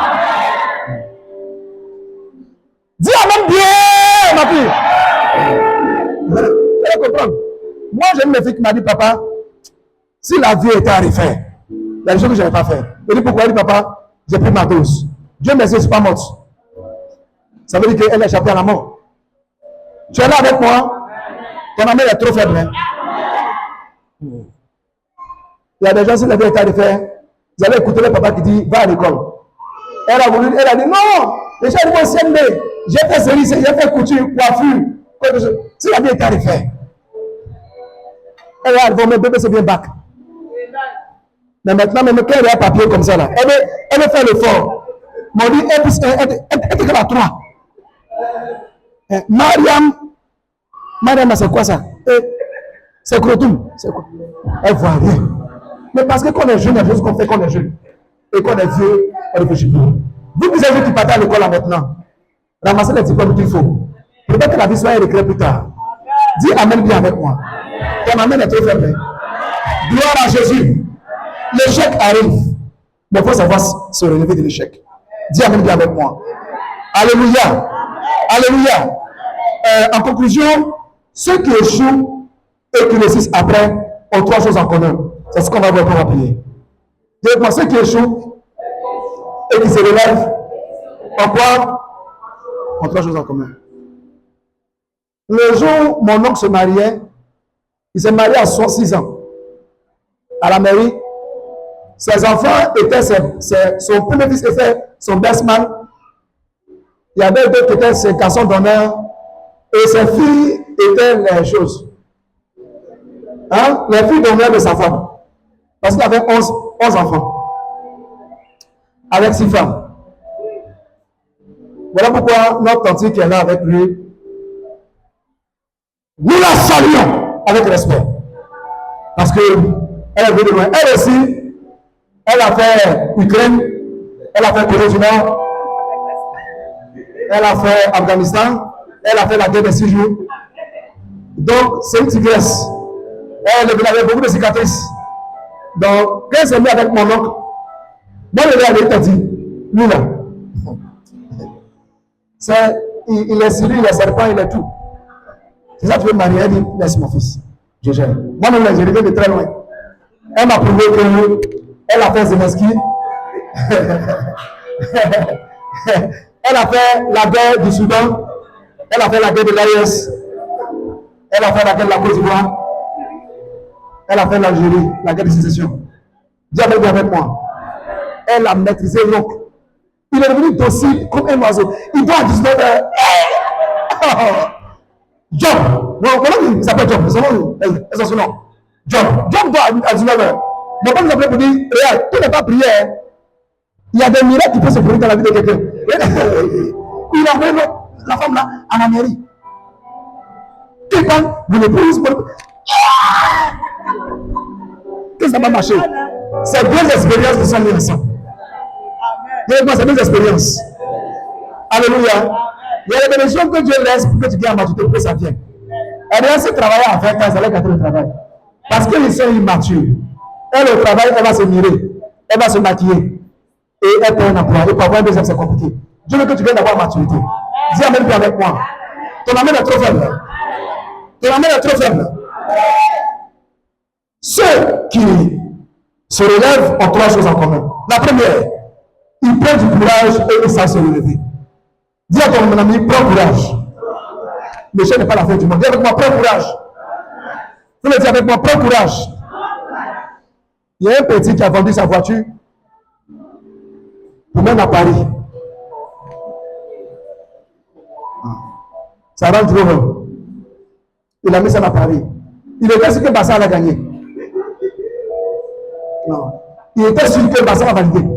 Dis Amen bien, ma fille. Vous allez comprendre. Moi, j'ai une fille qui m'a dit, papa, si la vie était à refaire, il y a des choses que je n'avais pas fait. Je dis pourquoi? Elle dit, papa, j'ai pris ma dose. Dieu merci, je ne suis pas morte. Ça veut dire qu'elle a échappé à la mort. Tu es là avec moi? Ton amour est trop faible. Hein? Il y a des gens, si la vie était à refaire, vous allez écouter le papa qui dit, va à l'école. Elle a dit, non, les gens vont s'aimer. J'ai fait cerise, j'ai fait couture, coiffure. Si la vie était à refaire. Elle va, mon bébé, c'est bien bac. Mais maintenant, même quand elle a un papier comme ça, là, elle veut faire l'effort. M'ont dit, elle était à 3. Mariam, c'est quoi ça? C'est Crotoum. C'est quoi? Elle voit rien. Mais parce que quand on est jeune, il y a des choses qu'on fait quand on est jeune. Et quand on est vieux, on réfléchit plus. Vous avez vu qui partez à l'école là maintenant. Ramassez les diplômes qu'il faut. Peut-être que la vie soit un regret plus tard. Dis Amen bien avec moi. Ton Amen est trop faible. Gloire à Jésus. L'échec arrive. Mais il faut savoir se relever de l'échec. Dis Amen bien avec moi. Alléluia. Alléluia. En conclusion, ceux qui échouent et qui réussissent après ont 3 choses en commun. C'est ce qu'on va voir pour appuyer. Dis-moi, ceux qui échouent et qui se relèvent ont quoi? Ont 3 choses en commun. Le jour où mon oncle se mariait, il s'est marié à 6 ans. À la mairie, ses enfants étaient son premier fils était son best man. Il y avait 2 qui étaient ses garçons d'honneur. Et ses filles étaient les choses. Hein? Les filles d'honneur de sa femme. Parce qu'il avait 11 enfants. Avec 6 femmes. Voilà pourquoi notre tante qui est là avec lui, nous la saluons avec respect. Parce que elle est venue de loin. Elle aussi, elle a fait Ukraine, elle a fait Corée du Nord, elle a fait Afghanistan, elle a fait la guerre des 6 jours. Donc, c'est une tigresse. Elle avait beaucoup de cicatrices. Donc, quand elle s'est mise avec mon oncle, moi, le gars, il t'a dit, lui là, il est Syrie, il est serpent, il est tout. C'est ça que tu veux marier, elle dit, laisse mon fils, je gère. Moi-même, j'ai arrivé de très loin. Elle m'a prouvé qu'elle a fait Zelensky. Elle a fait la guerre du Soudan. Elle a fait la guerre de l'AES. Elle a fait la guerre de la Côte d'Ivoire. Elle a fait l'Algérie, la guerre de sécession. Dis avec moi. Elle a maîtrisé l'oncle. Il est devenu docile comme un oiseau. Il doit à 19 heures. Job. Comment il s'appelle Job? C'est son nom. Job. Job doit à 19 heures. Mon père nous appelait pour dire, regarde, tout n'est pas prière. Il y a des miracles qui peuvent se produire dans la vie de quelqu'un. Il a envoyé la femme là à la mairie. Quelqu'un vous l'épouse. Qu'est-ce que ça va marcher? C'est 2 expériences qui sont liées ensemble. C'est 2 expériences. Alléluia. Il y a des bénédictions que Dieu laisse pour que tu gagnes en maturité pour que ça vienne. Elle a laissé travailler à 20 ans, elle allait gâter le travail. Parce qu'ils sont immatures. Elle, au travail, elle va se mirer. Elle va se maquiller. Et elle prend un emploi. Et pour avoir un deuxième, c'est compliqué. Dieu veut que tu viennes d'avoir maturité. Dis Amen bien avec moi. Ton amen est trop faible. Ton amen est trop faible. Ceux qui se relèvent ont 3 choses en commun. La première, ils prennent du courage et ils savent se relever. Dis à ton ami, prends courage. Le chien n'est pas la fin du monde. Dis avec moi, prends courage. Vous le dites avec moi, prends courage. Il y a un petit qui a vendu sa voiture pour même à Paris. Ça rentre trop. Il a mis ça à Paris. Il était sûr que Bassa allait gagner. Non. Il était sûr que Bassa va valider. Vous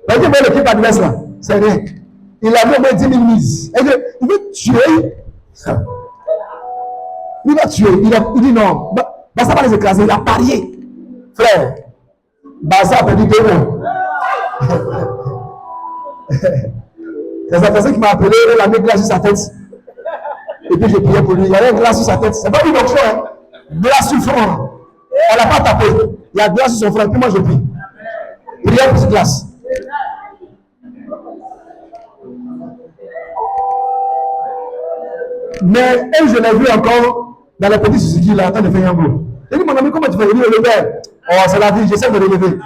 voyez l'équipe adverse là, c'est rien. Il a mis au moins 10 000 mises. Il veut tuer. Il va tuer. Il dit non. Bassa va les écraser. Il a parié. Frère, Bassa a perdu 2-1. C'est sa personne qui m'a appelé. Il a mis glace sur sa tête. Et puis je priais pour lui. Il y avait un glace sur sa tête. C'est pas une option. Hein? Glace sur le front. Elle n'a pas tapé. Il y a glace sur son front. Puis moi je prie. Prière pour cette glace. Mais elle, je l'ai vu encore dans les petits Suzuki là, en train de faire un boulot. J'ai dit, mon ami, comment tu fais? Il dit, le père. Oh, c'est la vie, j'essaie de le relever.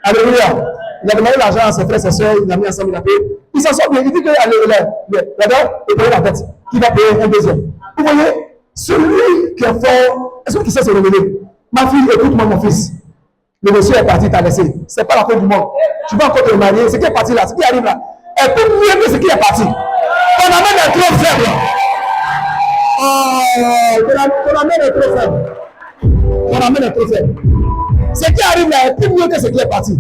Alléluia. Il a demandé l'argent à ses frères et ses soeurs, il a mis ensemble, il a payé. Il s'en sort bien, il dit que là-dedans, il paye la tête, qui va payer un deuxième. Vous voyez, celui qui est fort, est-ce qu'il sait se relever? Ma fille, écoute-moi, mon fils. Le monsieur est parti, t'a laissé. C'est pas la faute du monde. Tu vas encore te marier, ce qui est parti là, ce qui arrive là, est plus mieux que ce qui est parti. Ton amène est trop faible. Oh, ton amène est trop faible. Ton amène est trop faible. Ce qui arrive là est plus mieux que ce qui est parti.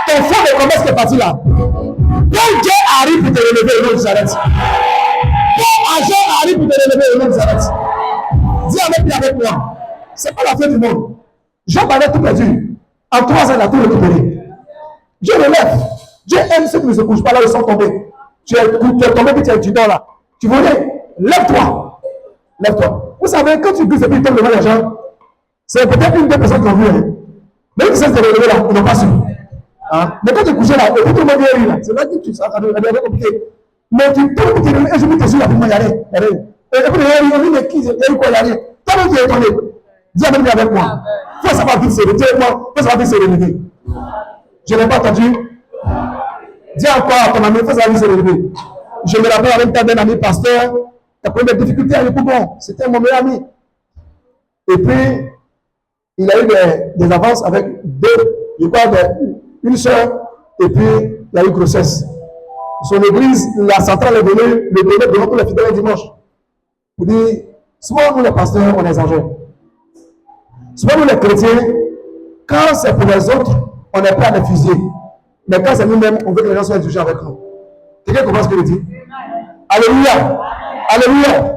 Ton fond de promesse qui est parti là. Quand Dieu arrive pour te relever, le monde s'arrête. Quand argent arrive pour te relever, le monde s'arrête. Dis avec moi. C'est pas la fin du monde. Job avait tout perdu. En 3 ans, il a tout récupéré. Dieu relève. Dieu aime ceux qui ne se couchent pas là où ils sont tombés. Tu es tombé puis tu dors là. Tu voulais, lève-toi. Lève-toi. Vous savez, quand tu glisses et puis tu tombes devant les gens, c'est peut-être une des personnes qui ont vu. Hein. Mais ils essaient de relever là, ils n'ont pas su. Hein? Mais quand tu es couché là, et puis tout le monde vient rire là, c'est là que tu ça devient compliqué. Mais tu tombes et je me dis, là, il y a rien. Et puis il y a eu mais qui, il y a eu quoi, il y a rien. Toi-même tu es étonné. Dis avec moi. Il faut savoir vite se relever. Dis avec moi, il faut savoir vite se relever. Je n'ai pas entendu. Dis encore à ton ami, il faut savoir vite se relever. Je me rappelle avec ta d'un ami pasteur, la première difficulté à l'époque, c'était mon meilleur ami. Et puis, il a eu des avances avec je crois, une soeur, et puis il a eu grossesse. Son église, la centrale est venue, le donner devant tous les fidèles dimanche. Pour dire, souvent nous les pasteurs, on exagère. Souvent nous les chrétiens, quand c'est pour les autres, on est prêt à les fusiller. Mais quand c'est nous-mêmes, on veut que les gens soient indulgents avec nous. Quelqu'un comprend ce que je dis? Alléluia! Alléluia!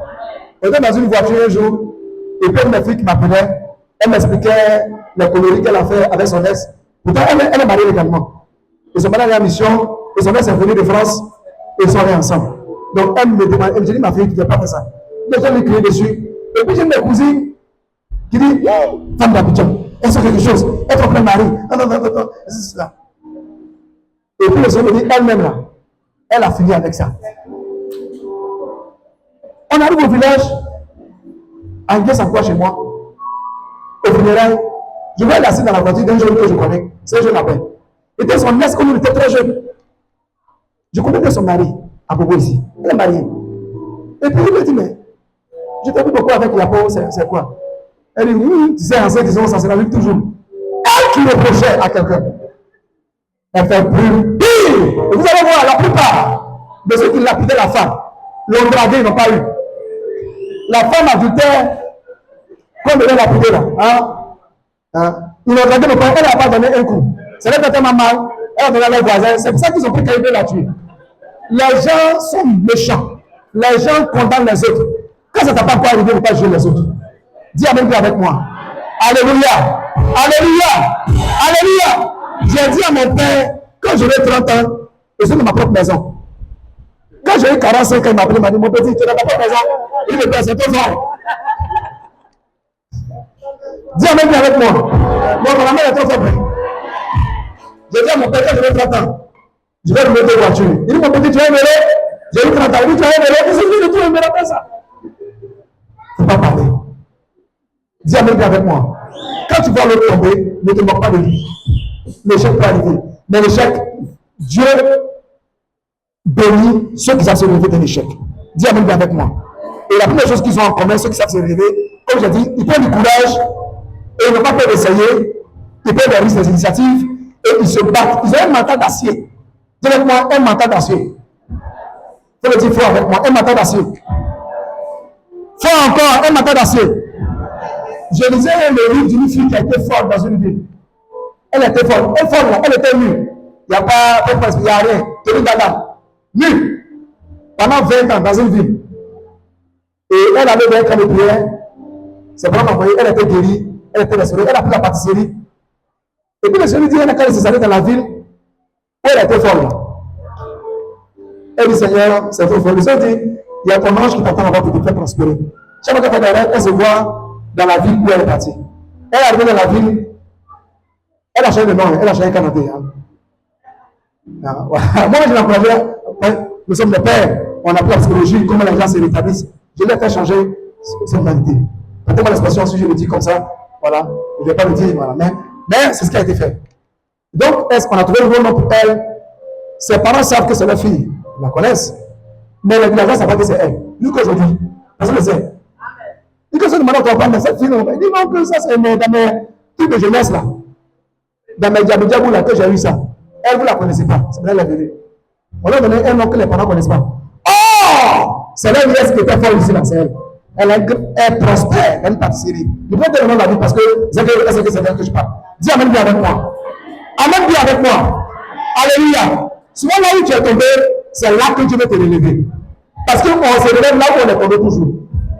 J'étais dans une voiture un jour, et puis une fille qui m'appelait, elle m'expliquait les conneries qu'elle a fait avec son ex. Pourtant, elle est mariée également. Ils sont mariés en mission, et son ex est venu de France, et ils sont allés ensemble. Donc, elle me demande, elle me dit, ma fille, tu ne peux pas faire ça. Les gens lui crient dessus. Et puis, j'ai mes cousines qui disent, femme d'Abidjan, elle sait quelque chose, elle est en plein mari. Non, c'est cela. Et puis, les gens me disent, elle-même là, elle a fini avec ça. On arrive au village, en guise en quoi chez moi, au funérail, je vois elle assise dans la voiture d'un jeune que je connais, c'est un jeune appel. Et puis son ex, comme il était très jeune, je connais son mari, à propos ici, elle est mariée. Et puis il me dit, mais je t'ai vu pourquoi avec Yapo, c'est quoi? Elle dit, oui, tu sais, en 5 ans, ça se la toujours. Elle qui reprochait à quelqu'un, elle fait plus pire. Et vous allez voir, la plupart de ceux qui lapidaient la femme, l'ont dragué, ils n'ont pas eu. La femme adultère, comme elle l'a lapidé là, ils l'ont dragué, elle n'a pas donné un coup. C'est là que tellement mal, elle a donné à leurs voisins. C'est pour ça qu'ils ont pris qu'elle veut la tuer. Les gens sont méchants. Les gens condamnent les autres. Quand ça ne t'a pas arrivé, il ne faut pas juger les autres. Dis Amen avec moi. Alléluia. Alléluia. Alléluia. J'ai dit à mon père, quand j'aurai 30 ans, je suis dans ma propre maison. Quand j'ai eu 45 ans, il m'a appelé, il m'a dit, mon petit, tu es dans ta propre maison. Il me dit, c'est trop fort. Dis Amen avec moi. Mon maman est trop faible. J'ai dit à mon père, quand j'aurai 30 ans, je vais me mettre en voiture. Il dit, mon petit, tu vas aimer. J'ai eu 30 ans, il dit, tu vas aimer. Il dit, tu vas aimer ça. Il ne faut pas parler. Dis Amen avec moi. Quand tu vois l'autre tomber, ne te moque pas de lui. L'échec peut arriver. Mais l'échec, Dieu bénit ceux qui savent se relever d'un échec. Dis Amen avec moi. Et la première chose qu'ils ont en commun, ceux qui savent se relever, comme j'ai dit, ils prennent du courage et ils n'ont pas peur d'essayer. Ils prennent des risques, des initiatives et ils se battent. Ils ont un mental d'acier. Dis avec moi, un mental d'acier. Il faut le dire fort avec moi, un mental d'acier. Fort encore, un matin d'acier. Je lisais le livre d'une fille qui a été forte dans une ville. Elle était forte. Elle était nue. Il n'y a pas, il n'y a rien. Tenue d'Adam. Nue. Pendant 20 ans dans une ville. Et elle avait des camps de prière. C'est vraiment envoyé. Elle était guérie. Elle était restaurée. Elle a pris la pâtisserie. Et puis le Seigneur dit, elle a s'est allée dans la ville où elle était folle. Elle dit, Seigneur, c'est trop fort. Le Seigneur dit, il y a ton ange qui t'attend là-bas pour te faire prospérer. Chaque fois qu'elle fait elle se voit dans la ville où elle est partie. Elle est arrivée dans la ville. Elle a changé de nom. Elle a changé de Canada. Moi, je l'encourageais. Nous sommes des pères. On a pris la psychologie, comment les gens se rétablissent. Je l'ai fait changer cette humanité. Peut-être l'expression, si je le dis comme ça, voilà, je ne vais pas le dire, voilà. Mais c'est ce qui a été fait. Donc, est-ce qu'on a trouvé le bon nom pour elle? Ses parents savent que c'est leur fille. Ils la connaissent. Mais les villageois ne savent pas que c'est elle. Jusqu'aujourd'hui. Personne ne le sait. Et que se demande à ton père, mais cette fille, il dit non, que ça, c'est dans mes trucs de jeunesse là. Dans mes diabou là, que j'ai eu ça. Elle, vous ne la connaissez pas. C'est bien la vérité. On leur a donné un nom que les parents ne connaissent pas. Oh! C'est la nièce qui était folle ici là, c'est elle. Elle prospère, elle est pâtisserie. Je peux te donner la vie parce que c'est d'elle que je parle. Dis Amen bien avec moi. Amen bien avec moi. Alléluia. Souvent là où tu es tombé, c'est là que Dieu veut te relever. Parce qu'on se relève là où on est tombé toujours.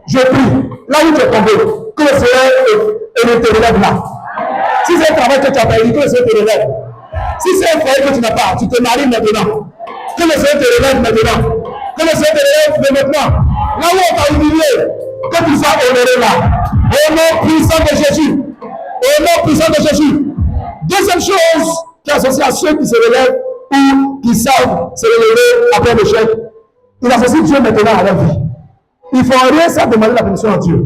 Je prie, là où tu es tombé, que le Seigneur te relève là. Si c'est un travail que tu as perdu, que le Seigneur te relève. Si c'est un foyer que tu n'as pas, tu te maries maintenant. Que le Seigneur te relève maintenant. Que le Seigneur te relève maintenant. Là où on t'a humilié, que tu sois honoré là. Au nom puissant de Jésus. Au nom puissant de Jésus. Deuxième chose qui est associée à ceux qui se relèvent ou qui savent se relever après l'échec, il associe Dieu maintenant à leur vie. Il ne faut rien sans demander la permission à Dieu.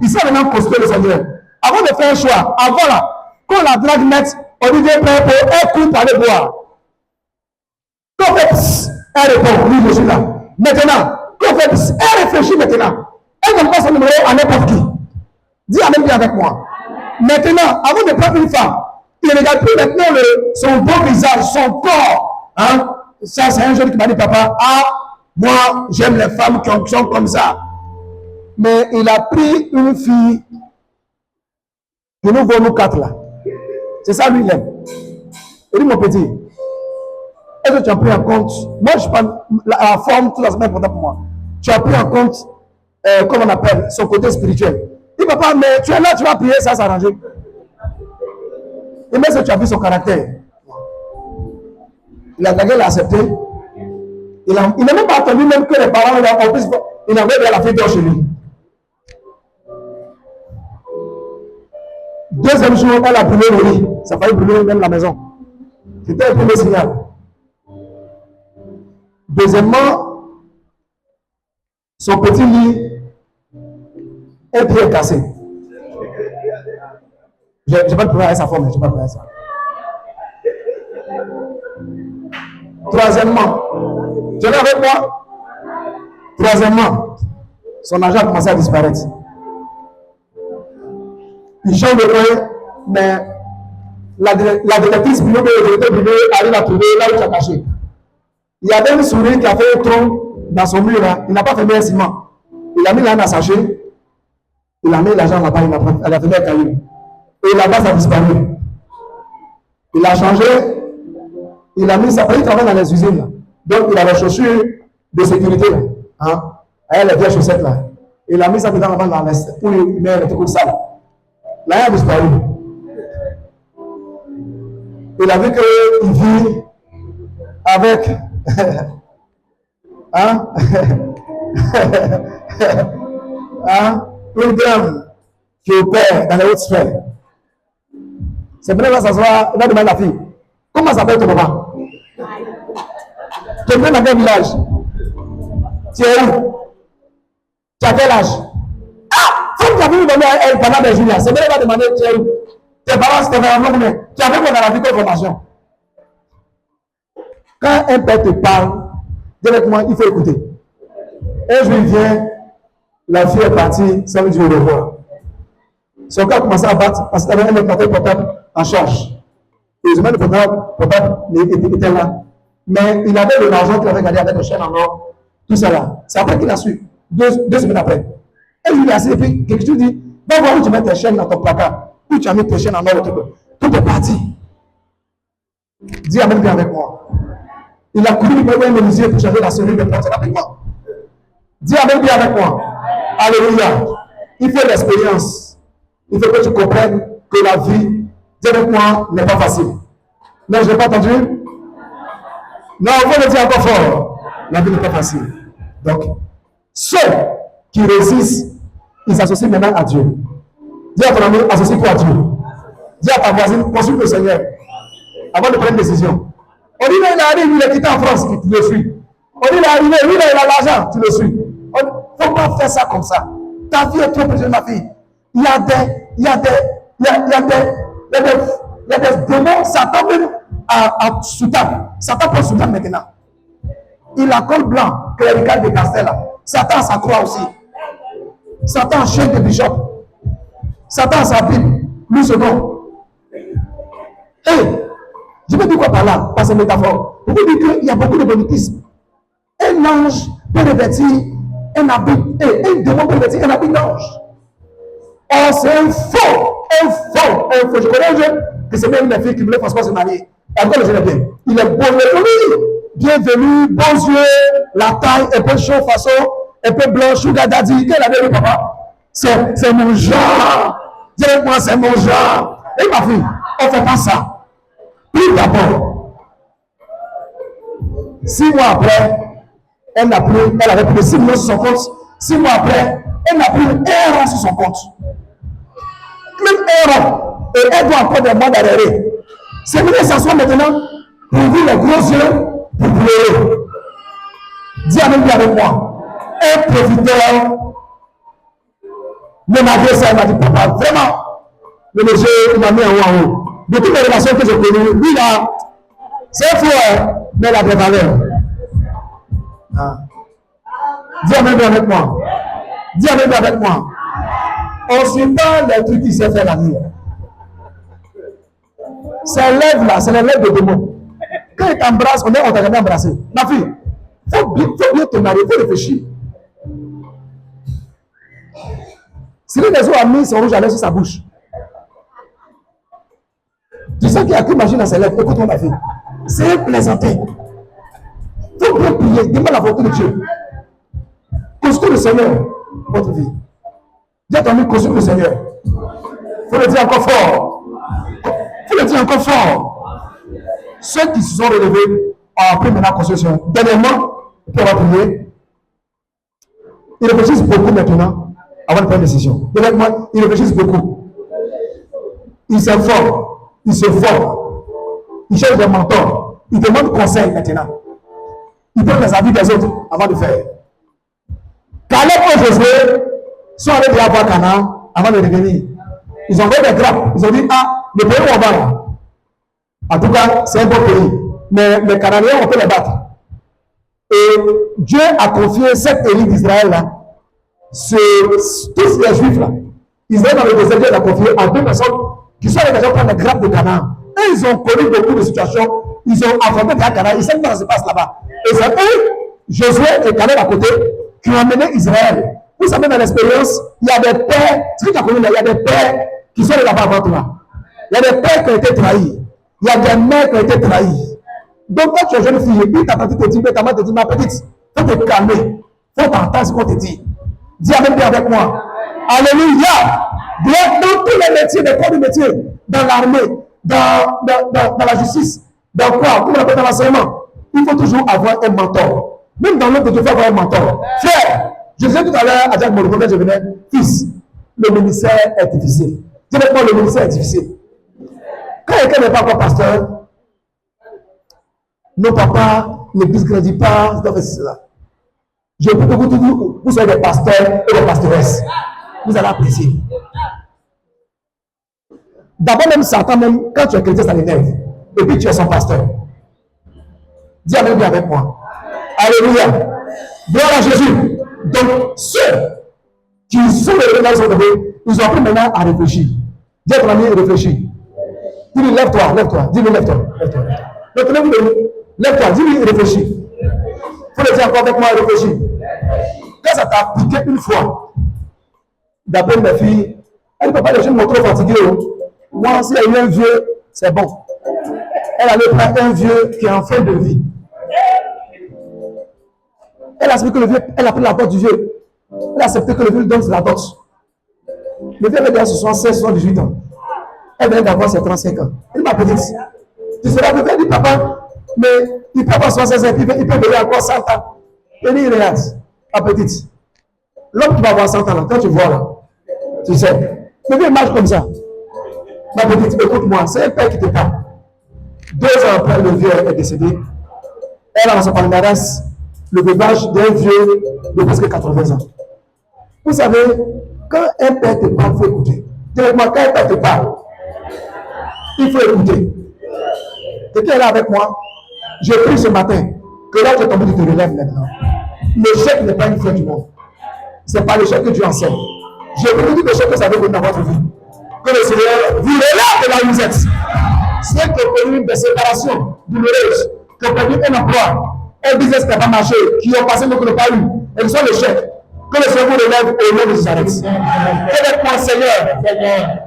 Il sait maintenant construire le Seigneur. Avant de faire un choix, avant là, quand la drague net, on dit viens prêt pour un coup pour aller boire. Quand on fait elle répond, oui, je suis là. Maintenant, quand on fait elle réfléchit maintenant. Elle ne donne pas son numéro à n'importe qui. Dis Amen bien avec moi. Maintenant, avant de prendre une femme, il ne regarde plus maintenant son beau visage, son corps. Hein? Ça, c'est un jeune qui m'a dit, papa, moi, j'aime les femmes qui sont comme ça. Mais il a pris une fille que nous voulons nous quatre là. C'est ça, lui, il aime. Il dit, mon petit, est-ce que tu as pris en compte, moi, je parle, la forme, toute la semaine important pour moi. Tu as pris en compte, comment on appelle, son côté spirituel. Il dit, papa, mais tu es là, tu vas prier, ça s'arranger. Et même si tu as vu son caractère, il a accepté. Il n'a même pas attendu même que les parents, en plus, il avait la fille d'or chez lui. Deuxième jour, elle a brûlé le lit. Ça a failli brûler même la maison. C'était le premier signal. Deuxièmement, son petit lit, un pied cassé. Je ne vais pas le prendre à sa forme, je ne vais pas le prendre à ça. Troisièmement, tu es là avec moi? Troisièmement, son argent a commencé à disparaître. Il change de coin, mais la directrice bureau arrive à trouver là où tu as caché. Il y avait une souris qui a fait un tronc dans son mur là. Il n'a pas fait un ciment. Il a mis là dans sa sachet. Il a mis l'argent là-bas. Elle a fait un caillou. Et là-bas, ça a disparu. Il a changé. Il a mis ça. Il travaille dans les usines là. Donc, il a les chaussures de sécurité là. Hein? Avec les vieilles chaussettes là. Il a mis ça dedans avant dans l'est. Pour lui mettre le truc sale. Là, il a disparu. Il a vu qu'il vit avec hein? Hein? Une dame qui opère dans les hautes sphères. C'est bien là s'asseoir, il va demander à la fille. Comment s'appelle ton papa? Tu es dans quel village? Tu es où? Tu as quel âge? Faut que tu as vu demander à elle pendant des jours. C'est bien, il va demander tu es où? Tes parents, c'était vraiment combien? Tu as vu qu'on a la vie comme formation. Quand un père te parle, directement, il faut écouter. Un jour, il vient, la fille est partie, sans lui dire au revoir. Son cœur a commencé à battre parce qu'il avait un éclateur portable en charge. Heureusement, le portable était là. Mais il avait de l'argent qu'il avait gardé avec le chien en or, tout ça là. C'est après qu'il a su, deux semaines après. Et lui, il est assis, et puis quelque chose dit, va voir où tu mets tes chaînes dans ton placard. Où tu as mis tes chaînes en ordre. Tout est parti. Dis Amen bien avec moi. Il a couru pour un menuisier pour changer la serrure de porte rapidement. Dis Amen bien avec moi. Alléluia. Il faut l'expérience. Il faut que tu comprennes que la vie, dis avec moi, n'est pas facile. Non, je n'ai pas entendu. Non, il faut le dire encore fort. La vie n'est pas facile. Donc, ceux qui résistent, ils s'associent maintenant à Dieu. Dis à ton ami, associe-toi à Dieu. Dis à ta voisine, consulte le Seigneur avant de prendre une décision. On dit, il arrive, il est quitté en France, tu le suis. On dit, il est arrivé, lui, il a l'argent, tu le suis. Il ne faut pas faire ça comme ça. Ta vie est trop précieuse, ma fille. Il y a des démons, Satan même à Soudan. Satan prend Soudan maintenant. Il a col blanc, clérical de Castel. Satan s'accroît aussi. Satan enchaîne des bishops. Satan a sa Bible. Lui second. Et je veux dire quoi par là, par cette métaphore. Je veux dire qu'il y a beaucoup de bonitisme. Un ange peut revêtir un habit, et un démon peut revêtir un habit d'ange. Or, c'est un faux. Je connais un jeune qui s'est mis une fille qui voulait franchement se marier. Et encore, je l'aime bien. Il est beau, bienvenu, bons yeux, la taille, un peu chaud façon, un peu blanc, sugar daddy. Quel avait le papa? C'est mon genre. Dis-moi, c'est mon genre. Et ma fille, on ne fait pas ça. Puis d'abord, 6 mois après, elle avait plus de 6 millions sur son compte. 6 mois après, elle n'a plus un rang sur son compte. Même un rang. Et elle doit encore des mois d'arrêt. C'est mieux de s'asseoir maintenant pour ouvrir les gros yeux pour pleurer. Dis Amen bien avec moi. Un profiteur me m'a dit ça, il m'a dit, papa, vraiment, le monsieur, il m'a mis en haut. De toutes les relations que j'ai connues, lui là, c'est faux, mais il a des valeurs. Ah. Dis Amen bien avec moi. Dis Amen bien avec moi. On ne suit pas les trucs qui s'est fait la vie. C'est lèvres là, c'est les lèvres de démon. Quand il t'embrasse, on t'a jamais embrassé. Ma fille, il faut bien te marier, il faut réfléchir. Si les autres a mis son rouge à lèvres sur sa bouche, tu sais qu'il y a qu'une machine dans ses lèvres. Écoute-moi, ma fille. C'est un plaisanter. Il faut bien prier, demande la volonté de Dieu. Consulte le Seigneur, votre vie. Dis à ton ami, consulte le Seigneur. Il faut le dire encore fort. Il faut le dire encore fort. Ceux qui se sont relevés ont appris maintenant la consultation. Dernièrement, pour prier, ils réfléchissent beaucoup maintenant avant de prendre une décision. Dernièrement, ils réfléchissent beaucoup. Ils s'informent. Ils se forment. Ils cherchent des mentors. Ils demandent conseil maintenant. Ils prennent les avis des autres avant de faire. Caleb et Josué sont allés déjà voir Canaan avant de revenir. Ils ont fait des grappes. Ils ont dit, ah, le pays où on va là. En tout cas, c'est un bon pays. Mais les Cananéens, on peut les battre. Et Dieu a confié cette élite d'Israël là, sur tous les Juifs là. Israël dans le désert, Dieu l'a confié à 2 personnes qui sont allés déjà prendre les grappes de Canaan. Et ils ont connu beaucoup de situations. Ils ont affronté des Canaan. Ils savent comment ça se passe là-bas. Et c'est eux, Josué et Caleb à côté, qui ont amené Israël. Vous savez, dans l'expérience, il y a des pères, ce que tu as connu là, il y a des pères qui sont là-bas avant toi. Il y a des pères qui ont été trahis. Il y a des mères qui ont été trahies. Donc, quand tu es jeune fille, et puis ta petite te dit, ta mère te dit, ma petite, il faut te calmer. Il faut t'entendre ce qu'on te dit. Dis Amen bien avec moi. Alléluia. Dans tous les métiers, des corps de métier, dans l'armée, dans la justice, dans quoi? Comment on appelle dans l'enseignement? Il faut toujours avoir un mentor. Même dans l'autre, il faut avoir un mentor. Frère, je disais tout à l'heure à Jacques Morgan, quand je venais, fils, le ministère est difficile. Dis avec moi, le ministère est difficile. Quand quelqu'un n'est pas encore pasteur, nos papas ne discrédit pas, c'est cela. Je peux vous dire, vous soyez des pasteurs et des pastoresses. Vous allez apprécier. D'abord, même Satan, même quand tu es chrétien, ça l'énerve. Et puis tu es son pasteur. Dis Amen bien avec moi. Alléluia. Gloire à Jésus. Donc, ceux qui sont les relations de Dieu, ils ont appris maintenant à réfléchir. Dis à ton ami, réfléchis. Dis-lui, lève-toi, lève-toi. Dis-lui, lève-toi. Lève-toi, dis-lui, réfléchis. Il faut le dire encore avec moi, réfléchis. Quand ça t'a piqué une fois, d'après mes filles, elle ne peut pas les jeunes trop fatigués. Moi, si elle a eu un vieux, c'est bon. Elle allait prendre un vieux qui est en fin de vie. Elle a accepté que le vieux, elle a pris la dot du vieux. Elle a accepté que le vieux lui donne la dot. Le vieux avait déjà 76, 78 ans. Elle vient d'avoir ses 35 ans. Elle m'a petite. Tu seras venu, elle dit papa, mais il peut avoir 76 ans, il peut venir encore 100 ans. Elle dit, regarde, ma petite. L'homme qui va avoir 100 ans, là, quand tu vois là, tu sais, le vieux marche comme ça. Ma petite, écoute-moi, c'est un père qui te parle. 2 ans après, le vieux est décédé. Elle a dans son palmarès le veuvage d'un vieux de presque 80 ans. Vous savez, quand un père te parle, il faut écouter. Dis-moi, quand un père te parle, il faut écouter. Quelqu'un est là avec moi. J'ai pris ce matin que là, tu es tombé, tu te relèves maintenant. L'échec n'est pas une fin du monde. Ce n'est pas l'échec que Dieu enseigne. J'ai voulu dire l'échec que ça veut venir dans votre vie. Que le Seigneur vous relève de là où vous êtes. Si elle a connu des séparations douloureuses, qui ont perdu un emploi, un business qui n'a pas marché, qui ont passé beaucoup de pas eu, elles sont l'échec. Que le Seigneur vous relève au nom de Nazareth. Faites moi, Seigneur,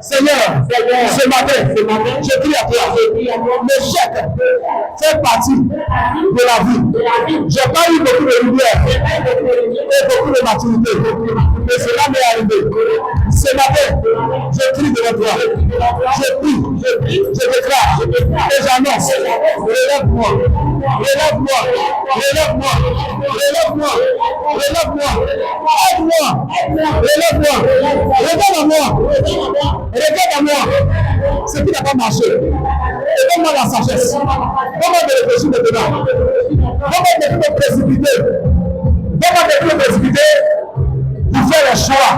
ce matin, je crie à toi. L'échec fait partie de la vie. Je n'ai pas eu beaucoup de lumière et beaucoup de maturité. Mais cela m'est arrivé. Ce matin, je crie devant toi. Je prie, je déclare et j'annonce. Relève-moi, relève-moi, relève-moi, relève-moi, relève-moi. Aide-moi, relève-moi, regarde à moi, regarde à moi, ce qui n'a pas marché. Et donne-moi la sagesse. Donne-moi de réfléchir maintenant. Donne-moi de ne plus me précipiter. Donne-moi de ne plus me précipiter pour faire les choix.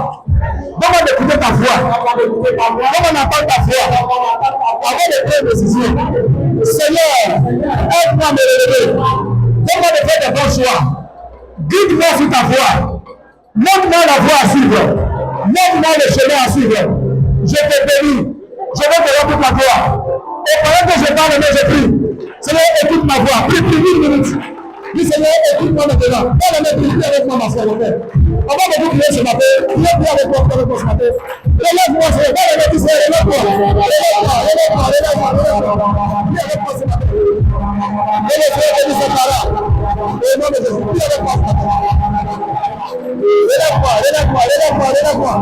Donne-moi d'écouter ta voix. Donne-moi d'entendre ta voix. Avant de prendre une décision. Seigneur, aide-moi à me relever. Donne-moi de faire des bons choix. Guide-moi sur ta voix. Montre-moi la voie à suivre. Montre-moi le chemin à suivre. Je te bénis. Je veux te rendre toute la gloire. Et pendant que je parle, je prie. Seigneur, écoute ma voix. Prie 1 minute. Dis Seigneur, écoute-moi maintenant. Prie avec moi, ma frère, mon frère. On va beaucoup prier ce matin. Priez avec moi ce matin. Relève-moi, Seigneur. Relève-moi. Relève-moi. Prie avec moi ce matin. Et le Seigneur bénit cette parole. Au nom de Jésus. Prie avec moi ce matin. Relève-moi.